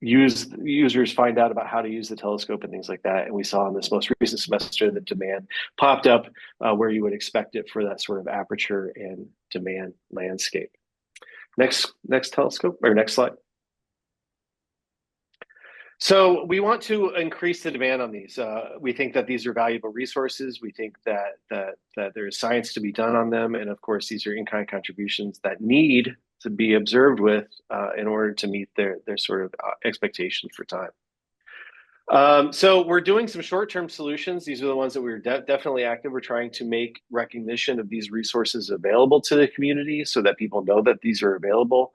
users find out about how to use the telescope and things like that. And we saw in this most recent semester that demand popped up where you would expect it for that sort of aperture and demand landscape. Next telescope, or next slide. So we want to increase the demand on these. We think that these are valuable resources. We think that there's science to be done on them. And of course, these are in-kind contributions that need to be observed with in order to meet their sort of expectations for time. So we're doing some short-term solutions. These are the ones that we're definitely active. We're trying to make recognition of these resources available to the community so that people know that these are available.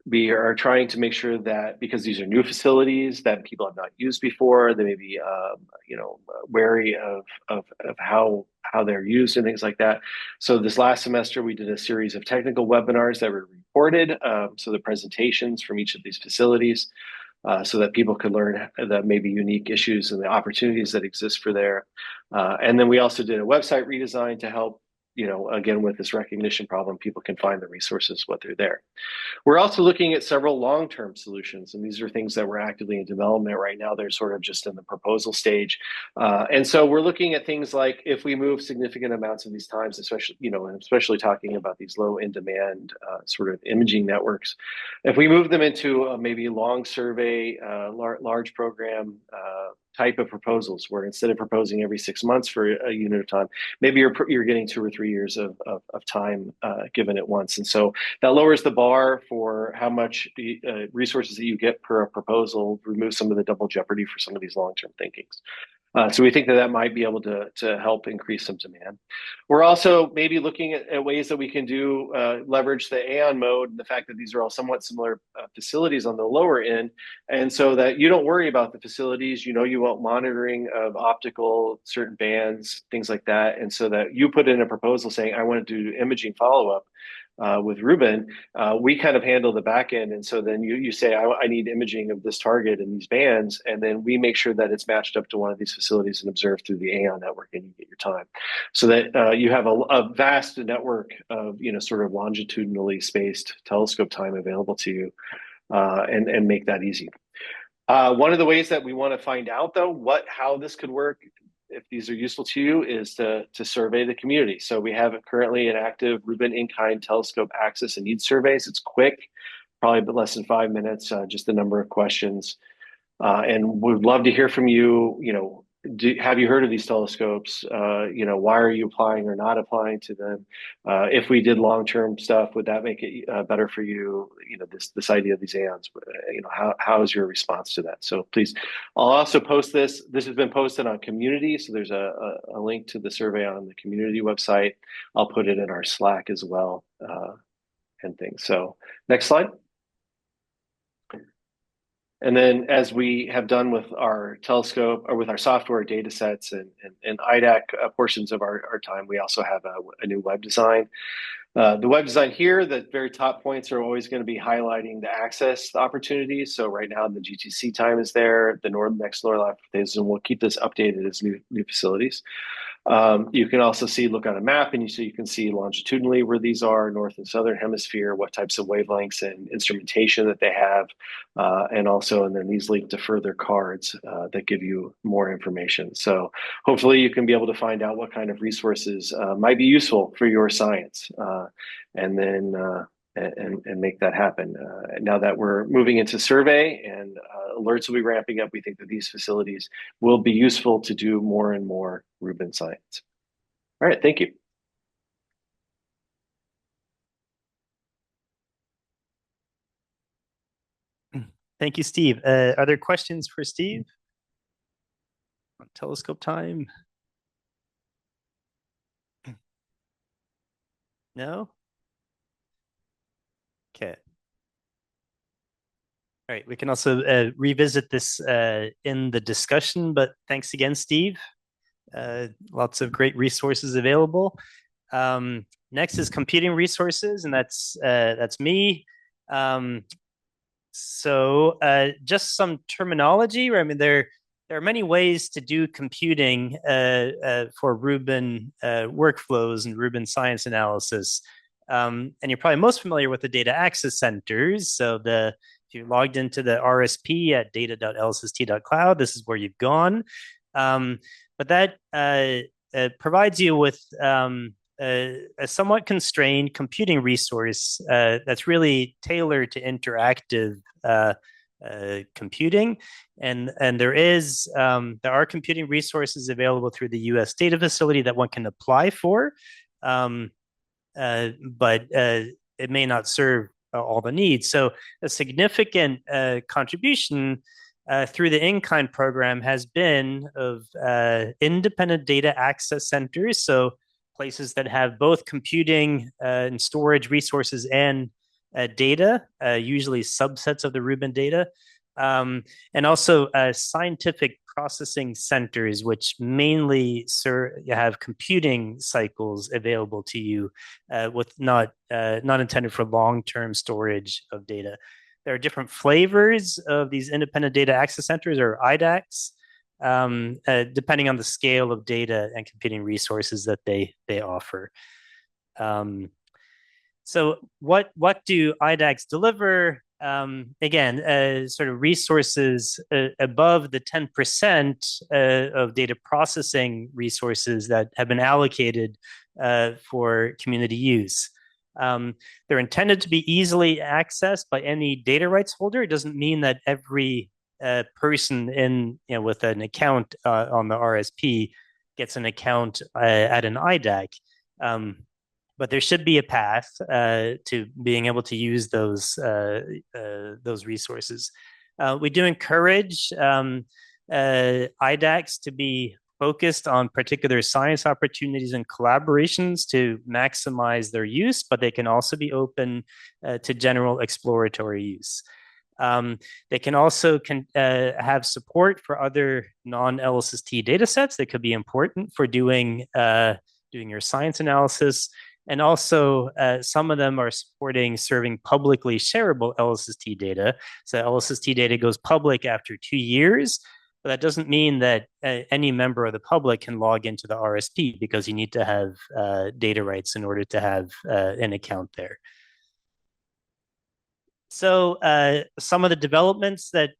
We are trying to make sure that, because these are new facilities that people have not used before, they may be wary of how they're used and things like that. So this last semester we did a series of technical webinars that were recorded, so the presentations from each of these facilities, so that people could learn the maybe unique issues and the opportunities that exist for there. And then we also did a website redesign to help, again, with this recognition problem, people can find the resources what they're there. We're also looking at several long-term solutions, and these are things that we're actively in development right now. They're sort of just in the proposal stage. And so we're looking at things like, if we move significant amounts of these times, especially talking about these low in demand sort of imaging networks, if we move them into maybe long survey, large program type of proposals, where instead of proposing every 6 months for a unit of time, maybe you're getting 2 or 3 years of time given at once. And so that lowers the bar for how much resources that you get per proposal, remove some of the double jeopardy for some of these long-term thinkings. So we think that might be able to help increase some demand. We're also maybe looking at ways that we can leverage the AON mode and the fact that these are all somewhat similar facilities on the lower end, and so that you don't worry about the facilities, you want monitoring of optical, certain bands, things like that, and so that you put in a proposal saying, I want to do imaging follow-up with Ruben, we kind of handle the back end. And so then you say, I need imaging of this target and these bands, and then we make sure that it's matched up to one of these facilities and observed through the AON network, and you get your time. So that you have a vast network of, sort of longitudinally spaced telescope time available to you, and make that easy. One of the ways that we want to find out, though, how this could work, if these are useful to you, is to survey the community. So we have currently an active Ruben in-kind telescope access and needs surveys. It's quick, probably a bit less than 5 minutes, just a number of questions. And we'd love to hear from you. Have you heard of these telescopes? Why are you applying or not applying to them? If we did long-term stuff, would that make it better for you? This idea of these AONs, how is your response to that? So please, I'll also post this. This has been posted on community. So there's a link to the survey on the community website. I'll put it in our Slack as well, and things. So next slide. And then, as we have done with our telescope or with our software data sets and IDAC portions of our time, we also have a new web design. The web design here, the very top points are always going to be highlighting the access opportunities. So right now the GTC time is there, the next NORLab phase, and we'll keep this updated as new facilities. You can also look on a map, and you can see longitudinally where these are, north and southern hemisphere, what types of wavelengths and instrumentation that they have, and then these link to further cards that give you more information. So hopefully you can be able to find out what kind of resources might be useful for your science, and make that happen. Now that we're moving into survey and alerts will be ramping up, we think that these facilities will be useful to do more and more Ruben science. All right, thank you. Thank you, Steve. Are there questions for Steve? Telescope time? No? Okay. All right, we can also revisit this in the discussion, but thanks again, Steve. Lots of great resources available. Next is computing resources, and that's me. So just some terminology. I mean, there are many ways to do computing for Rubin workflows and Rubin science analysis. And you're probably most familiar with the data access centers. So if you logged into the RSP at data.lsst.cloud, this is where you've gone. But that provides you with a somewhat constrained computing resource that's really tailored to interactive computing, and there are computing resources available through the U.S. data facility that one can apply for, but it may not serve all the needs. So a significant contribution through the in-kind program has been of independent data access centers, so places that have both computing and storage resources and data, usually subsets of the Rubin data, and also scientific processing centers, which mainly have computing cycles available to you, with not intended for long-term storage of data. There are different flavors of these independent data access centers, or IDACs, depending on the scale of data and computing resources that they offer. So what do IDACs deliver? Again, sort of resources above the 10% of data processing resources that have been allocated for community use. They're intended to be easily accessed by any data rights holder. It doesn't mean that every person with an account on the RSP gets an account at an IDAC. But there should be a path to being able to use those resources. We do encourage IDACs to be focused on particular science opportunities and collaborations to maximize their use, but they can also be open to general exploratory use. They can also have support for other non-LSST data sets that could be important for doing your science analysis. And also, some of them are supporting serving publicly shareable LSST data. So LSST data goes public after 2 years, but that doesn't mean that any member of the public can log into the RSP, because you need to have data rights in order to have an account there. So some of the developments that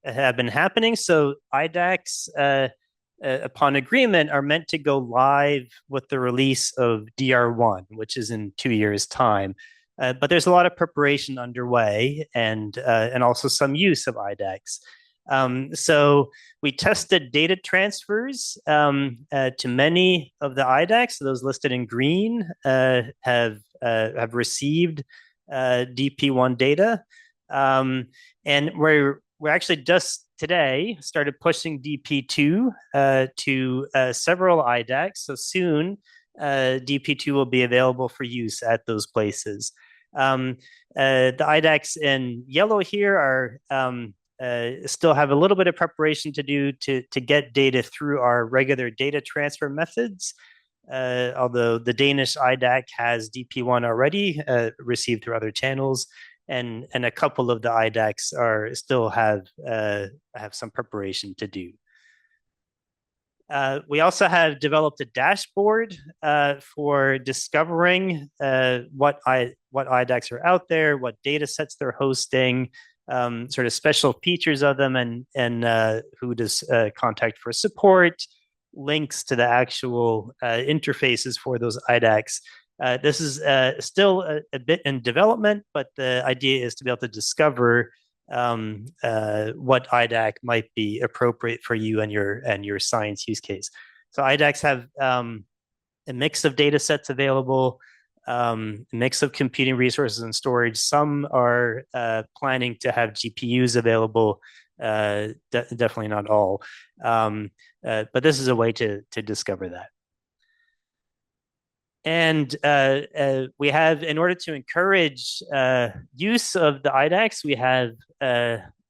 have been happening. So IDACs, upon agreement, are meant to go live with the release of DR1, which is in 2 years' time. But there's a lot of preparation underway, and also some use of IDACs. So we tested data transfers to many of the IDACs. So those listed in green have received DP1 data, and we're actually just today started pushing DP2 to several IDACs. So soon, DP2 will be available for use at those places. The IDACs in yellow here are still have a little bit of preparation to do to get data through our regular data transfer methods. Although the Danish IDAC has DP1 already received through other channels, and a couple of the IDACs still have some preparation to do. We also have developed a dashboard for discovering what IDACs are out there, what data sets they're hosting, sort of special features of them, and who does contact for support, links to the actual interfaces for those IDACs. This is still a bit in development, but the idea is to be able to discover what IDAC might be appropriate for you and your science use case. So IDACs have a mix of data sets available, a mix of computing resources and storage. Some are planning to have GPUs available, definitely not all. But this is a way to discover that. And we have, in order to encourage use of the IDACs, we have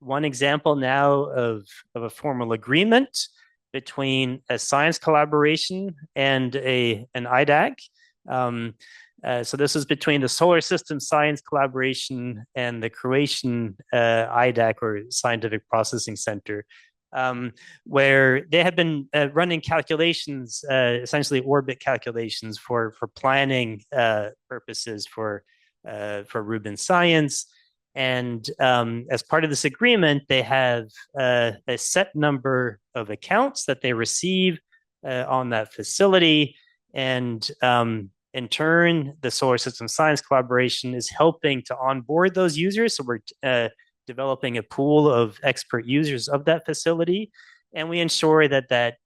one example now of a formal agreement between a science collaboration and an IDAC. So this is between the Solar System Science Collaboration and the Croatian IDAC, or Scientific Processing Center, where they have been running calculations, essentially orbit calculations for planning purposes for Rubin science. And as part of this agreement, they have a set number of accounts that they receive on that facility. And in turn, the Solar System Science Collaboration is helping to onboard those users. So we're developing a pool of expert users of that facility, and we ensure that that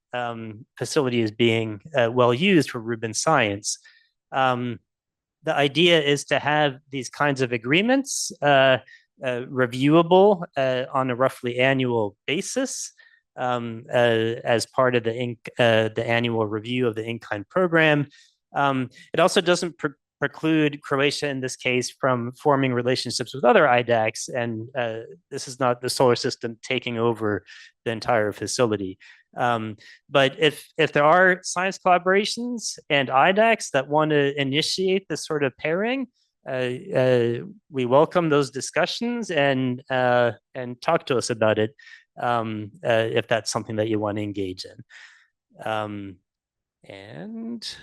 facility is being well used for Rubin science. The idea is to have these kinds of agreements reviewable on a roughly annual basis as part of the annual review of the in-kind program. It also doesn't preclude Croatia, in this case, from forming relationships with other IDACs, and this is not the solar system taking over the entire facility. But if there are science collaborations and IDACs that want to initiate this sort of pairing, we welcome those discussions and talk to us about it if that's something that you want to engage in. And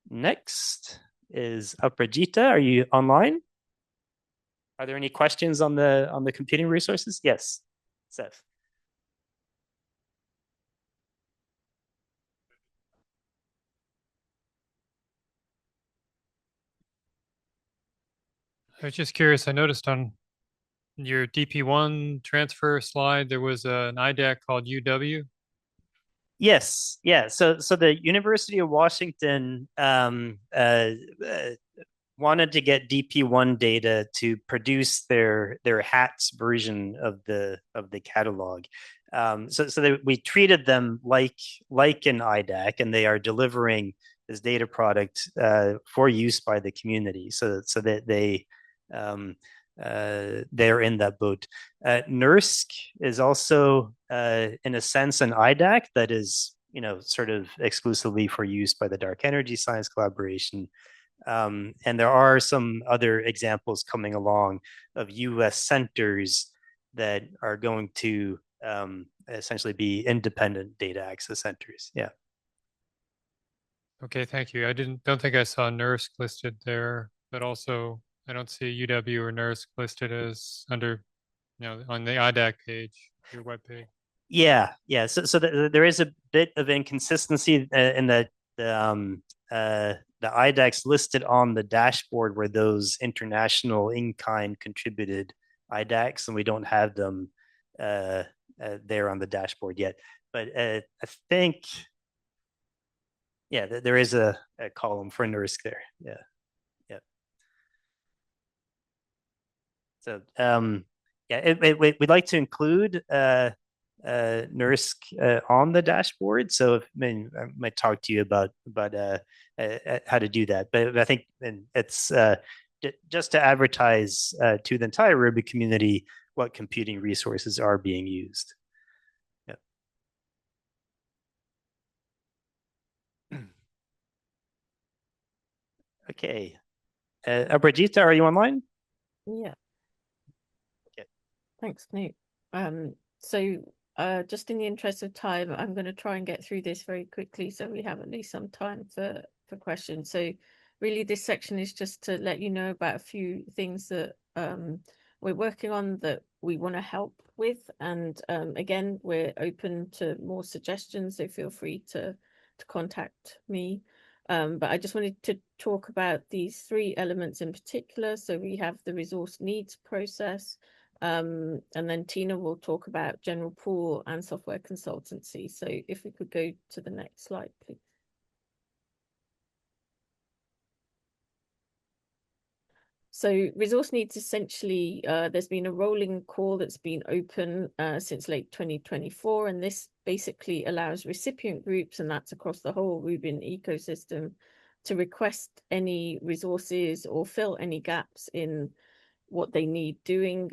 next is Aprajita. Are you online? Are there any questions on the computing resources? Yes, Seth. I was just curious. I noticed on your DP1 transfer slide, there was an IDAC called UW. Yes, yeah. So the University of Washington wanted to get DP1 data to produce their HATS version of the catalog. So we treated them like an IDAC, and they are delivering this data product for use by the community. So that they're in that boat. NERSC is also, in a sense, an IDAC that is, sort of exclusively for use by the Dark Energy Science Collaboration. And there are some other examples coming along of US centers that are going to essentially be independent data access centers. Yeah. Okay, thank you. I don't think I saw NERSC listed there, but also I don't see UW or NERSC listed as under, on the IDAC page, your webpage. Yeah. So there is a bit of inconsistency in the IDACs listed on the dashboard were those international in-kind contributed IDACs, and we don't have them there on the dashboard yet. But I think, yeah, there is a column for NERSC there. Yeah. So we'd like to include NERSC on the dashboard. So I might talk to you about how to do that. But I think it's just to advertise to the entire Ruby community what computing resources are being used. Yeah. Okay. Aprajita, are you online? Yeah. Okay. Thanks, Knut. So just in the interest of time, I'm going to try and get through this very quickly so we have at least some time for questions. So really this section is just to let you know about a few things that we're working on that we want to help with. And again, we're open to more suggestions, so feel free to contact me. But I just wanted to talk about these three elements in particular. So we have the resource needs process, and then Tina will talk about general pool and software consultancy. So if we could go to the next slide, please. So resource needs essentially, there's been a rolling call that's been open since late 2024, and this basically allows recipient groups, and that's across the whole Rubin ecosystem, to request any resources or fill any gaps in what they need doing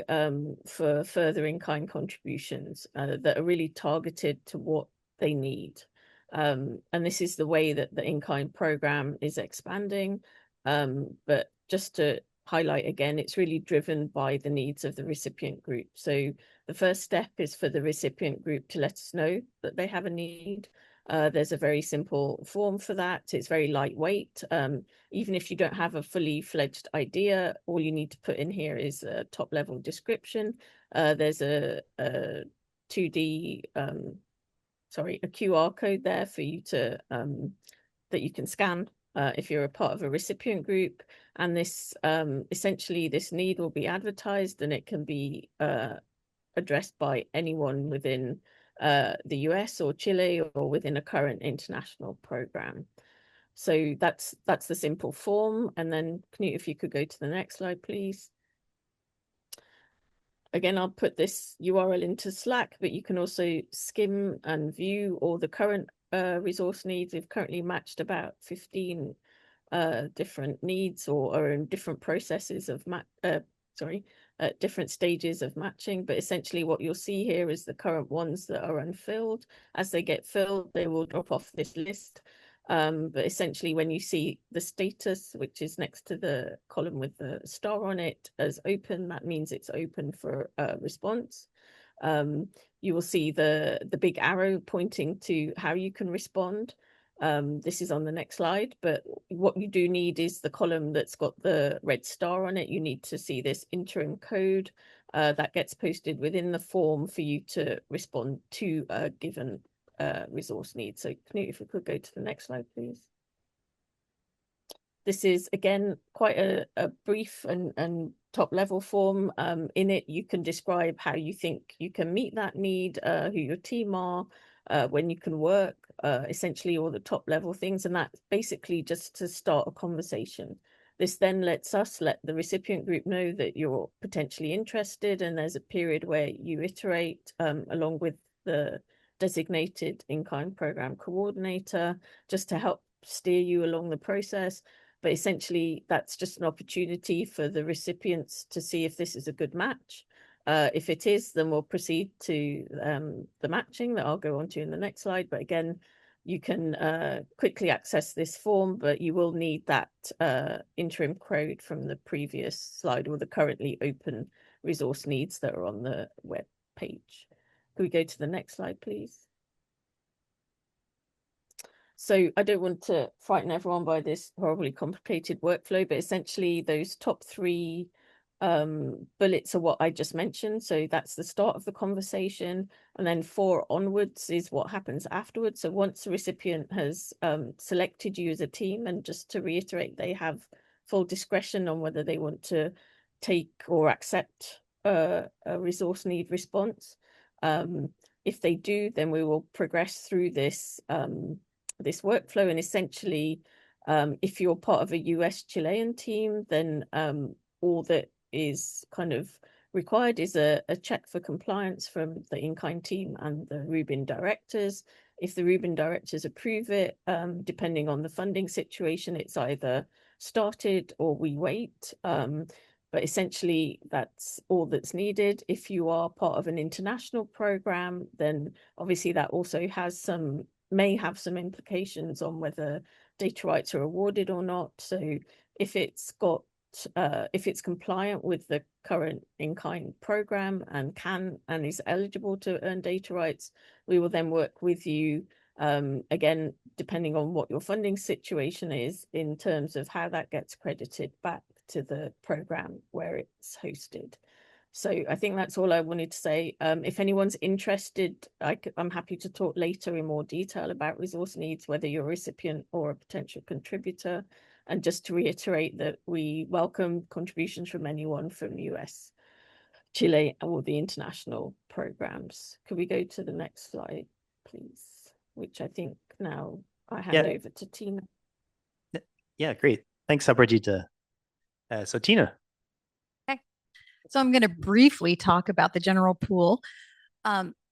for further in-kind contributions that are really targeted to what they need. And this is the way that the in-kind program is expanding. But just to highlight again, it's really driven by the needs of the recipient group. So the first step is for the recipient group to let us know that they have a need. There's a very simple form for that. It's very lightweight. Even if you don't have a fully fledged idea, all you need to put in here is a top level description. There's a 2D, a QR code there for you to that you can scan if you're a part of a recipient group. And this essentially this need will be advertised, and it can be addressed by anyone within the US or Chile or within a current international program. So that's the simple form. And then Knut, if you could go to the next slide, please. Again, I'll put this URL into Slack, but you can also skim and view all the current resource needs. We've currently matched about 15 different needs or are in different processes of different stages of matching. But essentially what you'll see here is the current ones that are unfilled. As they get filled, they will drop off this list. But essentially when you see the status, which is next to the column with the star on it, as open, that means it's open for a response. You will see the big arrow pointing to how you can respond. This is on the next slide, but what you do need is the column that's got the red star on it. You need to see this interim code that gets posted within the form for you to respond to a given resource need. So Knut, if we could go to the next slide, please. This is, again, quite a brief and top level form. In it, you can describe how you think you can meet that need, who your team are, when you can work, essentially all the top level things. And that's basically just to start a conversation. This then lets us let the recipient group know that you're potentially interested, and there's a period where you iterate along with the designated in-kind program coordinator just to help steer you along the process. But essentially, that's just an opportunity for the recipients to see if this is a good match. If it is, then we'll proceed to the matching that I'll go on to in the next slide. But again, you can quickly access this form, but you will need that interim code from the previous slide or the currently open resource needs that are on the web page. Can we go to the next slide, please? So I don't want to frighten everyone by this horribly complicated workflow, but essentially those top three bullets are what I just mentioned. So that's the start of the conversation. And then 4 onwards is what happens afterwards. So once the recipient has selected you as a team, and just to reiterate, they have full discretion on whether they want to take or accept a resource need response. If they do, then we will progress through this this workflow. And essentially, if you're part of a US Chilean team, then all that is kind of required is a check for compliance from the in-kind team and the Rubin directors. If the Rubin directors approve it, depending on the funding situation, it's either started or we wait. But essentially, that's all that's needed. If you are part of an international program, then obviously that also may have some implications on whether data rights are awarded or not. So if it's compliant with the current in-kind program and is eligible to earn data rights, we will then work with you, again, depending on what your funding situation is, in terms of how that gets credited back to the program where it's hosted. So I think that's all I wanted to say. If anyone's interested, I'm happy to talk later in more detail about resource needs, whether you're a recipient or a potential contributor. And just to reiterate that we welcome contributions from anyone from US, Chile, or the international programs. Could we go to the next slide, please? Which I think now I hand over to Tina. Yeah, great. Thanks, Abhijita. So Tina. So I'm going to briefly talk about the general pool.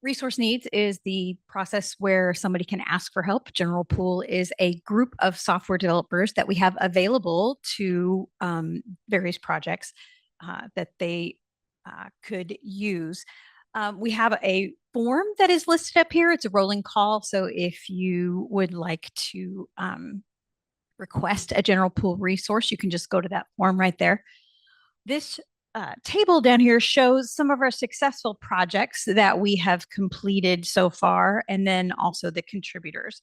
Resource needs is the process where somebody can ask for help. General pool is a group of software developers that we have available to various projects that they could use. We have a form that is listed up here. It's a rolling call. So if you would like to request a general pool resource, you can just go to that form right there. This table down here shows some of our successful projects that we have completed so far, and then also the contributors.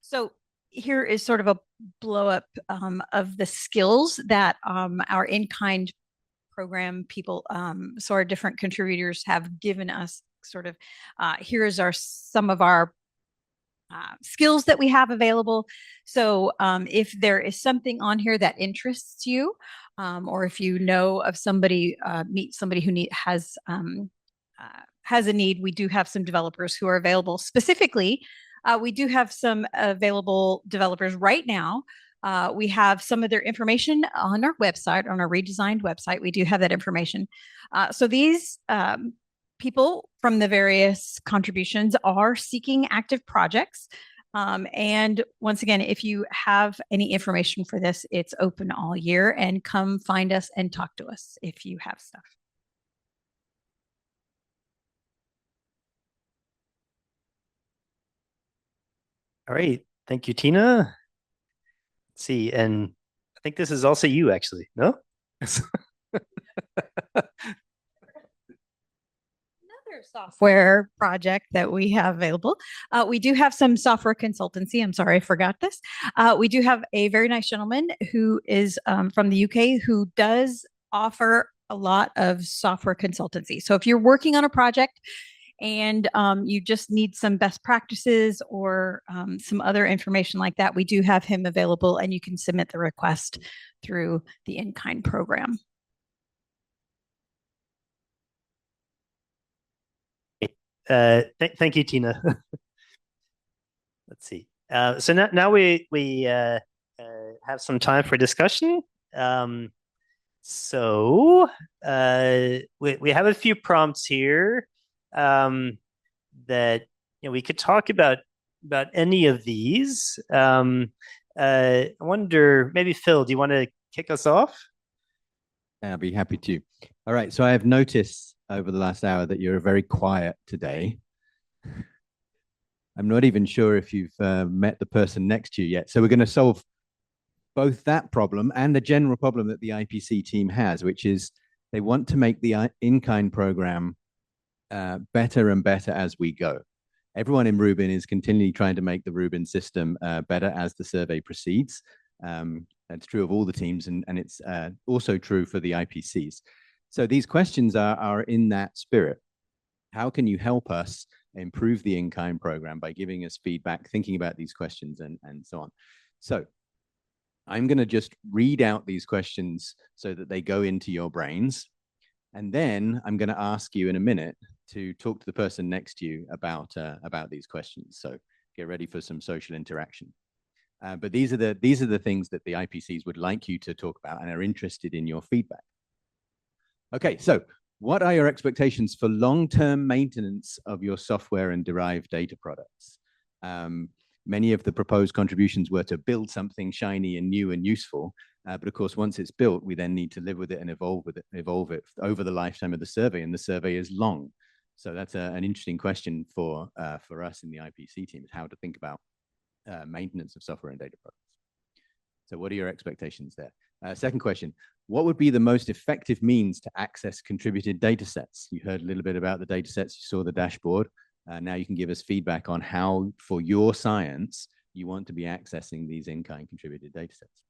So here is sort of a blow up of the skills that our in-kind program people, so our different contributors have given us sort of, here's some of our skills that we have available. So if there is something on here that interests you, or if you know of somebody, meet somebody who has a need, we do have some developers who are available. Specifically, we do have some available developers right now. We have some of their information on our website, on our redesigned website. We do have that information. So these people from the various contributions are seeking active projects. And once again, if you have any information for this, it's open all year, and come find us and talk to us if you have stuff. All right. Thank you, Tina. Let's see. And I think this is also you, actually. No? Software project that we have available. We do have some software consultancy. I'm sorry, I forgot this. We do have a very nice gentleman who is from the UK who does offer a lot of software consultancy. So if you're working on a project and you just need some best practices or some other information like that, we do have him available, and you can submit the request through the in-kind program. Thank you, Tina. Let's see. So now we have some time for discussion. So we have a few prompts here that we could talk about any of these. I wonder, maybe Phil, do you want to kick us off? I'll be happy to. All right. So I have noticed over the last hour that you're very quiet today. I'm not even sure if you've met the person next to you yet. So we're going to solve both that problem and the general problem that the IPC team has, which is they want to make the in-kind program better and better as we go. Everyone in Rubin is continually trying to make the Rubin system better as the survey proceeds. That's true of all the teams, and it's also true for the IPCs. So these questions are in that spirit. How can you help us improve the in-kind program by giving us feedback, thinking about these questions, and so on? So I'm going to just read out these questions so that they go into your brains. And then I'm going to ask you in a minute to talk to the person next to you about these questions. So get ready for some social interaction. But these are the things that the IPCs would like you to talk about and are interested in your feedback. Okay, so what are your expectations for long-term maintenance of your software and derived data products? Many of the proposed contributions were to build something shiny and new and useful. But of course, once it's built, we then need to live with it and evolve it over the lifetime of the survey, and the survey is long. So that's an interesting question for us in the IPC team, is how to think about maintenance of software and data products. So what are your expectations there? Second question, what would be the most effective means to access contributed data sets? You heard a little bit about the data sets, you saw the dashboard. Now you can give us feedback on how, for your science, you want to be accessing these in-kind contributed data sets.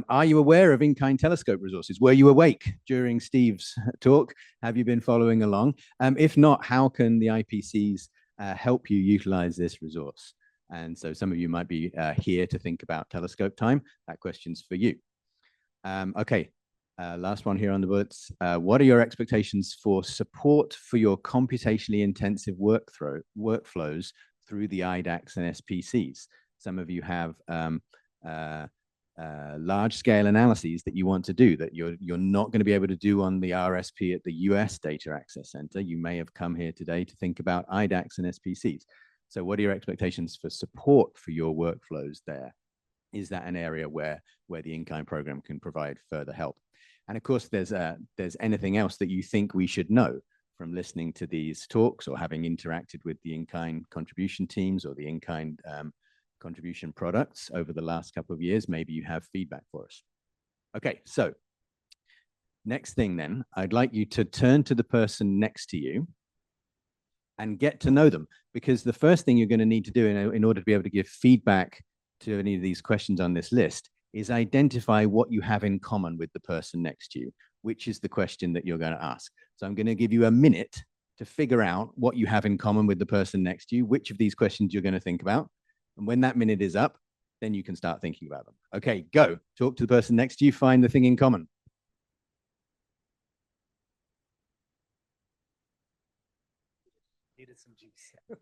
Are you aware of in-kind telescope resources? Were you awake during Steve's talk? Have you been following along? If not, how can the IPCs help you utilize this resource? And so some of you might be here to think about telescope time. That question's for you. Okay, last one here on the bullets. What are your expectations for support for your computationally intensive workflows through the IDACs and SPCs? Some of you have large scale analyses that you want to do that you're not going to be able to do on the RSP at the US Data Access Center. You may have come here today to think about IDACs and SPCs. So what are your expectations for support for your workflows there? Is that an area where the in-kind program can provide further help? And of course, there's anything else that you think we should know from listening to these talks or having interacted with the in-kind contribution teams or the in-kind contribution products over the last couple of years. Maybe you have feedback for us. Okay, so next thing then, I'd like you to turn to the person next to you and get to know them, because the first thing you're going to need to do in order to be able to give feedback to any of these questions on this list is identify what you have in common with the person next to you, which is the question that you're going to ask. So I'm going to give you a minute to figure out what you have in common with the person next to you, which of these questions you're going to think about. And when that minute is up, then you can start thinking about them. Okay, go. Talk to the person next to you, find the thing in common. Needed some juice. Yeah.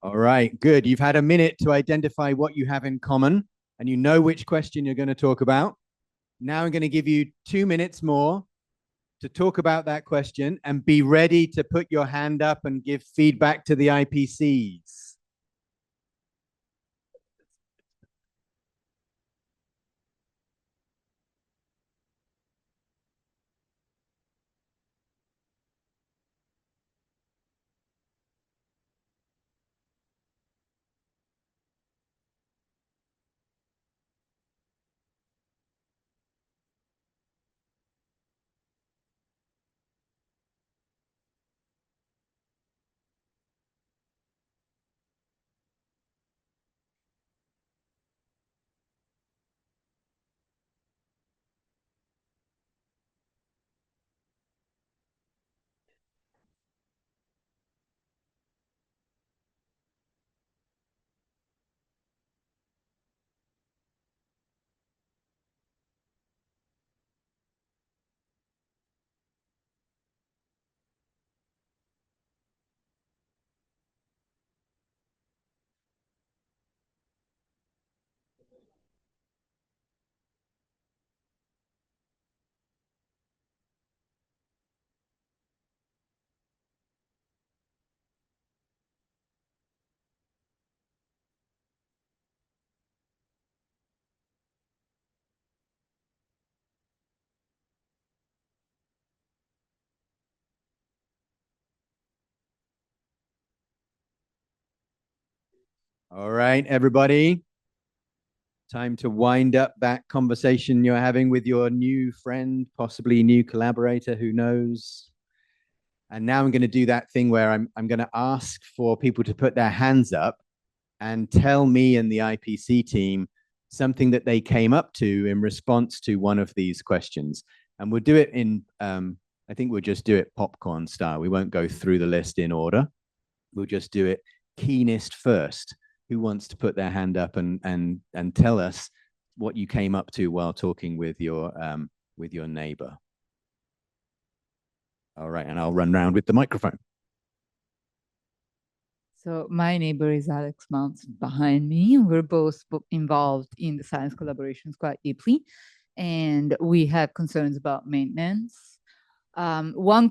All right, good. You've had a minute to identify what you have in common, and you know which question you're going to talk about. Now I'm going to give you 2 minutes more to talk about that question and be ready to put your hand up and give feedback to the IPCs. All right, everybody. Time to wind up that conversation you're having with your new friend, possibly new collaborator, who knows? And now I'm going to do that thing where I'm going to ask for people to put their hands up and tell me and the IPC team something that they came up to in response to one of these questions. And we'll do it in, I think we'll just do it popcorn style. We won't go through the list in order. We'll just do it keenest first. Who wants to put their hand up and tell us what you came up to while talking with your neighbor? All right, and I'll run around with the microphone. So my neighbor is Alex Mounts behind me. We're both involved in the science collaborations quite deeply, and we have concerns about maintenance. One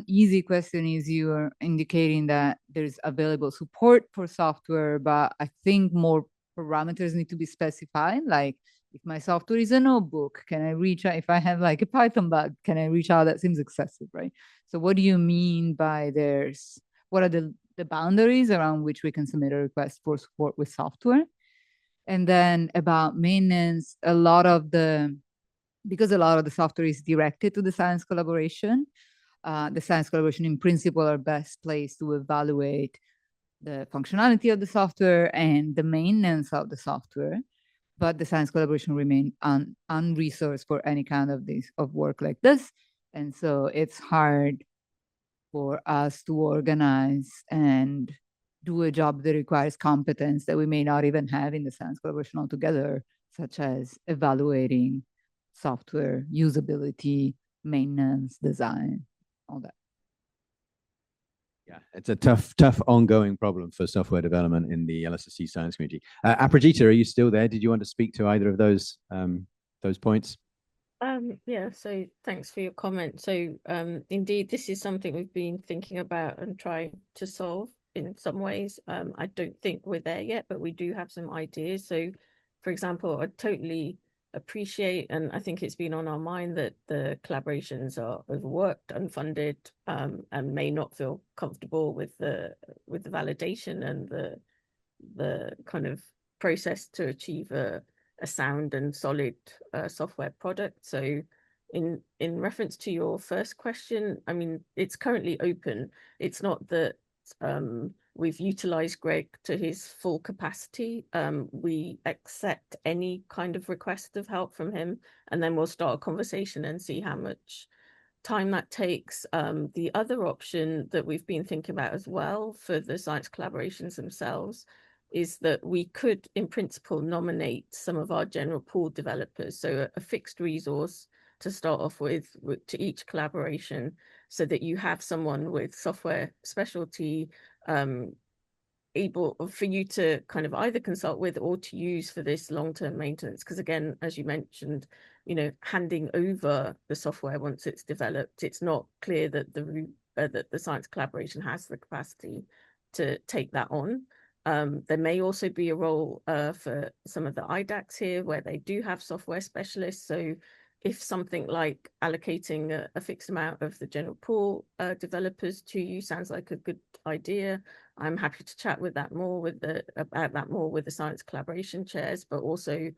easy question is you are indicating that there's available support for software, but I think more parameters need to be specified. Like if my software is a notebook, can I reach out? If I have like a Python bug, can I reach out? That seems excessive, right? So what do you mean by what are the boundaries around which we can submit a request for support with software? And then about maintenance, because a lot of the software is directed to the science collaboration, The science collaboration in principle are best placed to evaluate the functionality of the software and the maintenance of the software, but the science collaboration remain unresourced for any kind of work like this. And so it's hard for us to organize and do a job that requires competence that we may not even have in the science collaboration altogether, such as evaluating software usability, maintenance, design, all that. Yeah, it's a tough ongoing problem for software development in the LSSC science community. Aprajita, are you still there? Did you want to speak to either of those points? Yeah, so thanks for your comment. So indeed, this is something we've been thinking about and trying to solve in some ways. I don't think we're there yet, but we do have some ideas. So for example, I totally appreciate, and I think it's been on our mind, that the collaborations are overworked, unfunded, and may not feel comfortable with the validation and the kind of process to achieve a sound and solid software product. So in reference to your first question, I mean, it's currently open. It's not that we've utilized Greg to his full capacity. We accept any kind of request of help from him, and then we'll start a conversation and see how much time that takes. The other option that we've been thinking about as well for the science collaborations themselves is that we could, in principle, nominate some of our general pool developers. So a fixed resource to start off with to each collaboration, so that you have someone with software specialty able for you to kind of either consult with or to use for this long-term maintenance. Because again, as you mentioned, you know, handing over the software once it's developed, it's not clear that the science collaboration has the capacity to take that on. There may also be a role for some of the IDACs here where they do have software specialists. So if something like allocating a fixed amount of the general pool developers to you sounds like a good idea, I'm happy to chat with that more about that more with the science collaboration chairs, but also,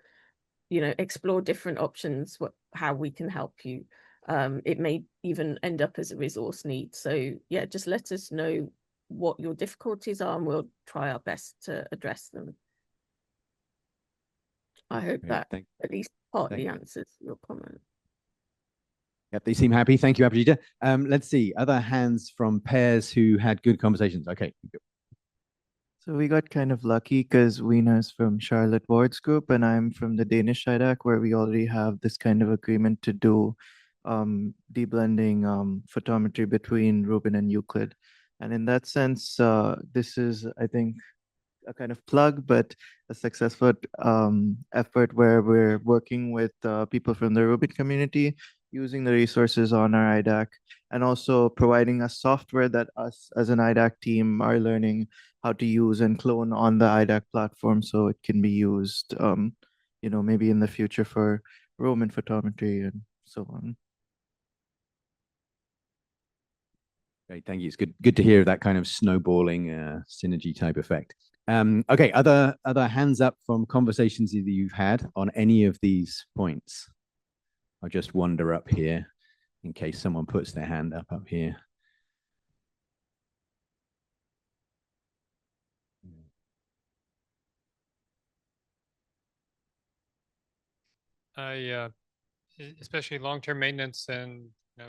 you know, explore different options, how we can help you. It may even end up as a resource need. So yeah, just let us know what your difficulties are and we'll try our best to address them. I hope that at least partly answers your comment. Yep, they seem happy. Thank you, Aprajita. Let's see, other hands from pairs who had good conversations. Okay. So we got kind of lucky because Wiener's from Charlotte Ward's group and I'm from the Danish IDAC, where we already have this kind of agreement to do deblending photometry between Rubin and Euclid. And in that sense, this is, I think, a kind of plug, but a successful effort where we're working with people from the Rubin community, using the resources on our IDAC, and also providing us software that us as an IDAC team are learning how to use and clone on the IDAC platform, so it can be used, you know, maybe in the future for Roman photometry and so on. Great, thank you. It's good to hear that kind of snowballing synergy type effect. Okay, other hands up from conversations that you've had on any of these points. I'll just wander up here in case someone puts their hand up here. Especially long-term maintenance and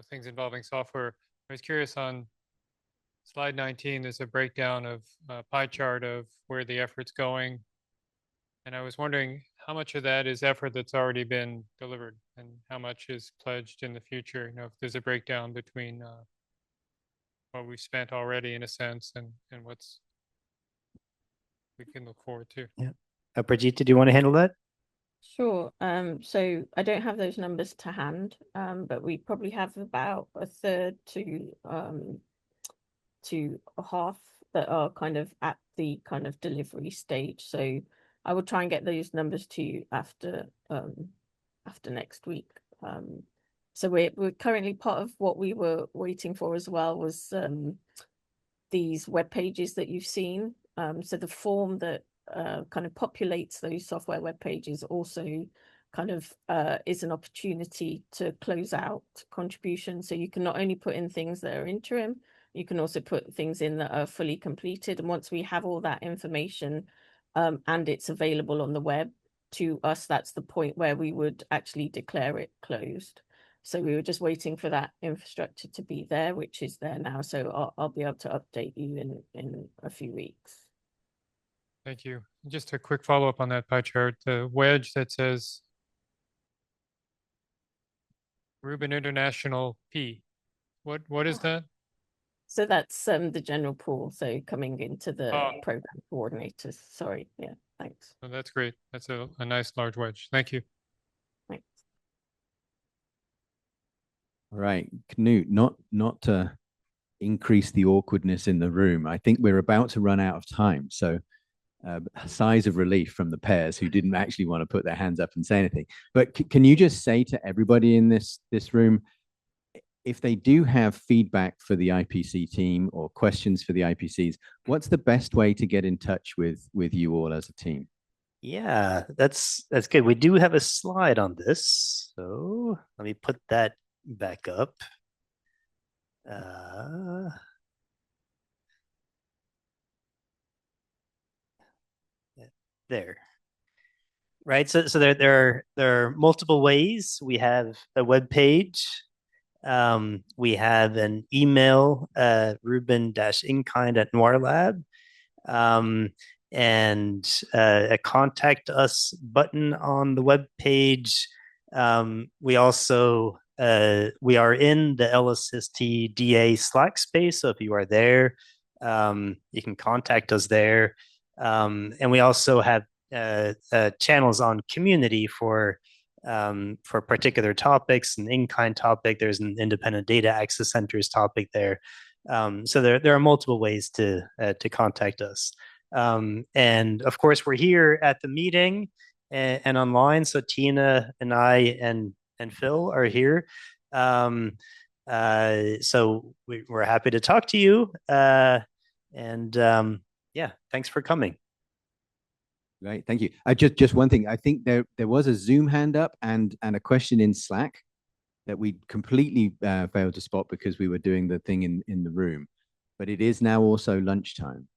things involving software. I was curious on slide 19, there's a breakdown of pie chart of where the effort's going. And I was wondering how much of that is effort that's already been delivered and how much is pledged in the future. You know, if there's a breakdown between what we've spent already in a sense and what's we can look forward to. Yeah. Aprajita, do you want to handle that? Sure. So I don't have those numbers to hand, but we probably have about a third to a half that are kind of at the kind of delivery stage. So I will try and get those numbers to you after next week. So we're currently, part of what we were waiting for as well was these web pages that you've seen. So the form that kind of populates those software web pages also kind of is an opportunity to close out contributions. So you can not only put in things that are interim, you can also put things in that are fully completed. And once we have all that information and it's available on the web to us, that's the point where we would actually declare it closed. So we were just waiting for that infrastructure to be there, which is there now. So I'll be able to update you in a few weeks. Thank you. Just a quick follow-up on that pie chart, the wedge that says Rubin International P. What is that? So that's the general pool. So coming into the Oh. program coordinators. Sorry. Yeah. Thanks. Oh, that's great. That's a nice large wedge. Thank you. Thanks. All right, Knut, not to increase the awkwardness in the room. I think we're about to run out of time. So sighs of relief from the pairs who didn't actually want to put their hands up and say anything. But can you just say to everybody in this room, if they do have feedback for the IPC team or questions for the IPCs, what's the best way to get in touch with you all as a team? Yeah, that's good. We do have a slide on this, so let me put that back up. There. Right. So there are multiple ways. We have a web page. We have an email, Ruben-Inkind@NoirLab, and a contact us button on the web page. We also we are in the LSST DA Slack space, so if you are there, you can contact us there. And we also have channels on community for particular topics. An in-kind topic, there's an independent data access centers topic there. So there are multiple ways to contact us. And of course, we're here at the meeting and online. So Tina and I and Phil are here. So we're happy to talk to you. Yeah, thanks for coming. Right, thank you. Just one thing. I think there was a Zoom hand up and a question in Slack that we completely failed to spot because we were doing the thing in the room. But it is now also lunchtime.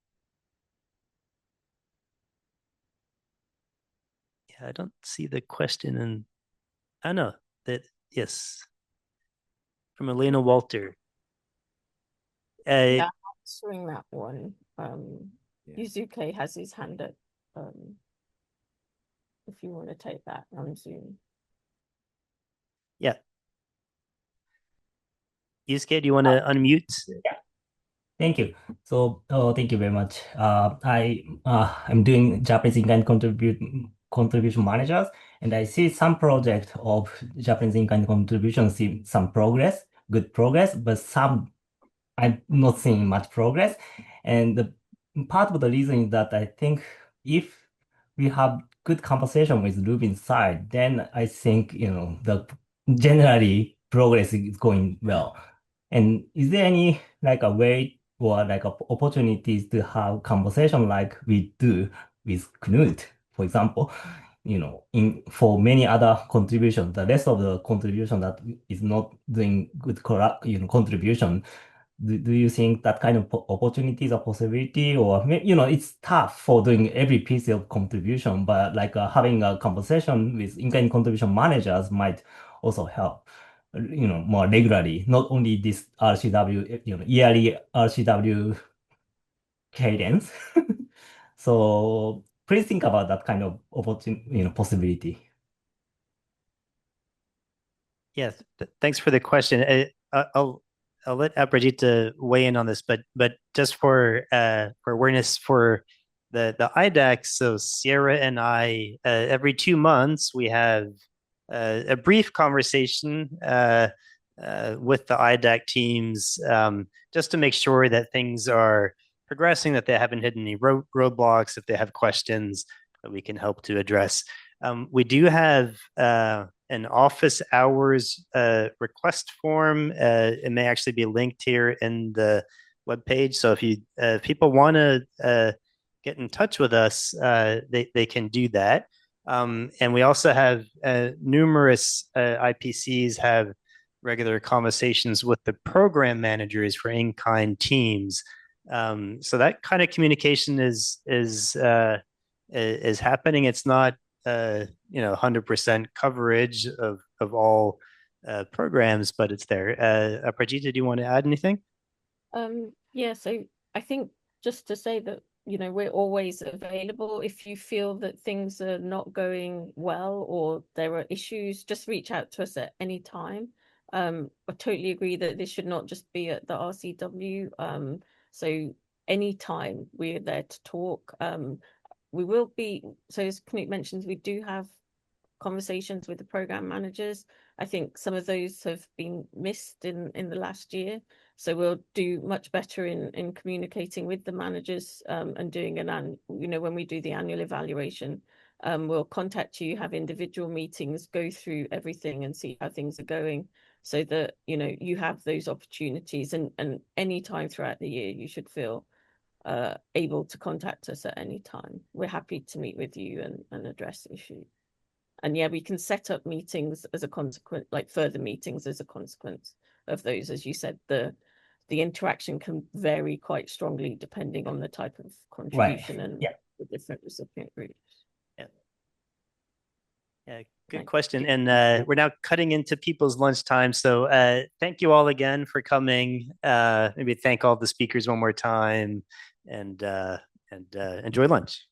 Yeah, I don't see the question in. I know that. Yes, from Elena Walter. Yeah, answering that one. Yeah. Yuzuke has his hand up. If you want to take that on Zoom. Yeah. Yusuke, do you want to unmute? Thank you. So, thank you very much. I'm doing Japanese in-kind contribution managers, and I see some project of Japanese in-kind contribution see some progress, good progress, but some I'm not seeing much progress. And part of the reason is that I think if we have good conversation with Rubin side, then I think the generally progress is going well. And is there any like a way or like opportunities to have conversation like we do with Knut, for example? For many other contributions, the rest of the contribution that is not doing good contribution. Do you think that kind of opportunity is a possibility, or it's tough for doing every piece of contribution, but like having a conversation with in-kind contribution managers might also help, more regularly, not only this RCW, yearly RCW cadence. So please think about that kind of opportunity, possibility. Yes, thanks for the question. I'll let Aprajita weigh in on this, but just for awareness for the IDAC, so Sierra and I, every 2 months, we have a brief conversation with the IDAC teams just to make sure that things are progressing, that they haven't hit any roadblocks, if they have questions that we can help to address. We do have an office hours request form. It may actually be linked here in the webpage. So if people want to get in touch with us, they can do that. And we also have numerous IPCs have regular conversations with the program managers for in-kind teams. So that kind of communication is happening. It's not 100% coverage of all programs, but it's there. Prajita, do you want to add anything? Yeah, so I think just to say that, we're always available. If you feel that things are not going well or there are issues, just reach out to us at any time. I totally agree that this should not just be at the RCW. So anytime we're there to talk. We will be, so as Knut mentions, we do have conversations with the program managers. I think some of those have been missed in the last year. So we'll do much better in communicating with the managers and doing when we do the annual evaluation, we'll contact you, have individual meetings, go through everything and see how things are going so that, you have those opportunities and any time throughout the year, you should feel able to contact us at any time. We're happy to meet with you and address issues. And yeah, we can set up meetings as a consequence, like further meetings as a consequence of those. As you said, the interaction can vary quite strongly depending on the type of contribution and the different recipient groups. Yeah, good question. And we're now cutting into people's lunchtime. So thank you all again for coming. Maybe thank all the speakers one more time and enjoy lunch.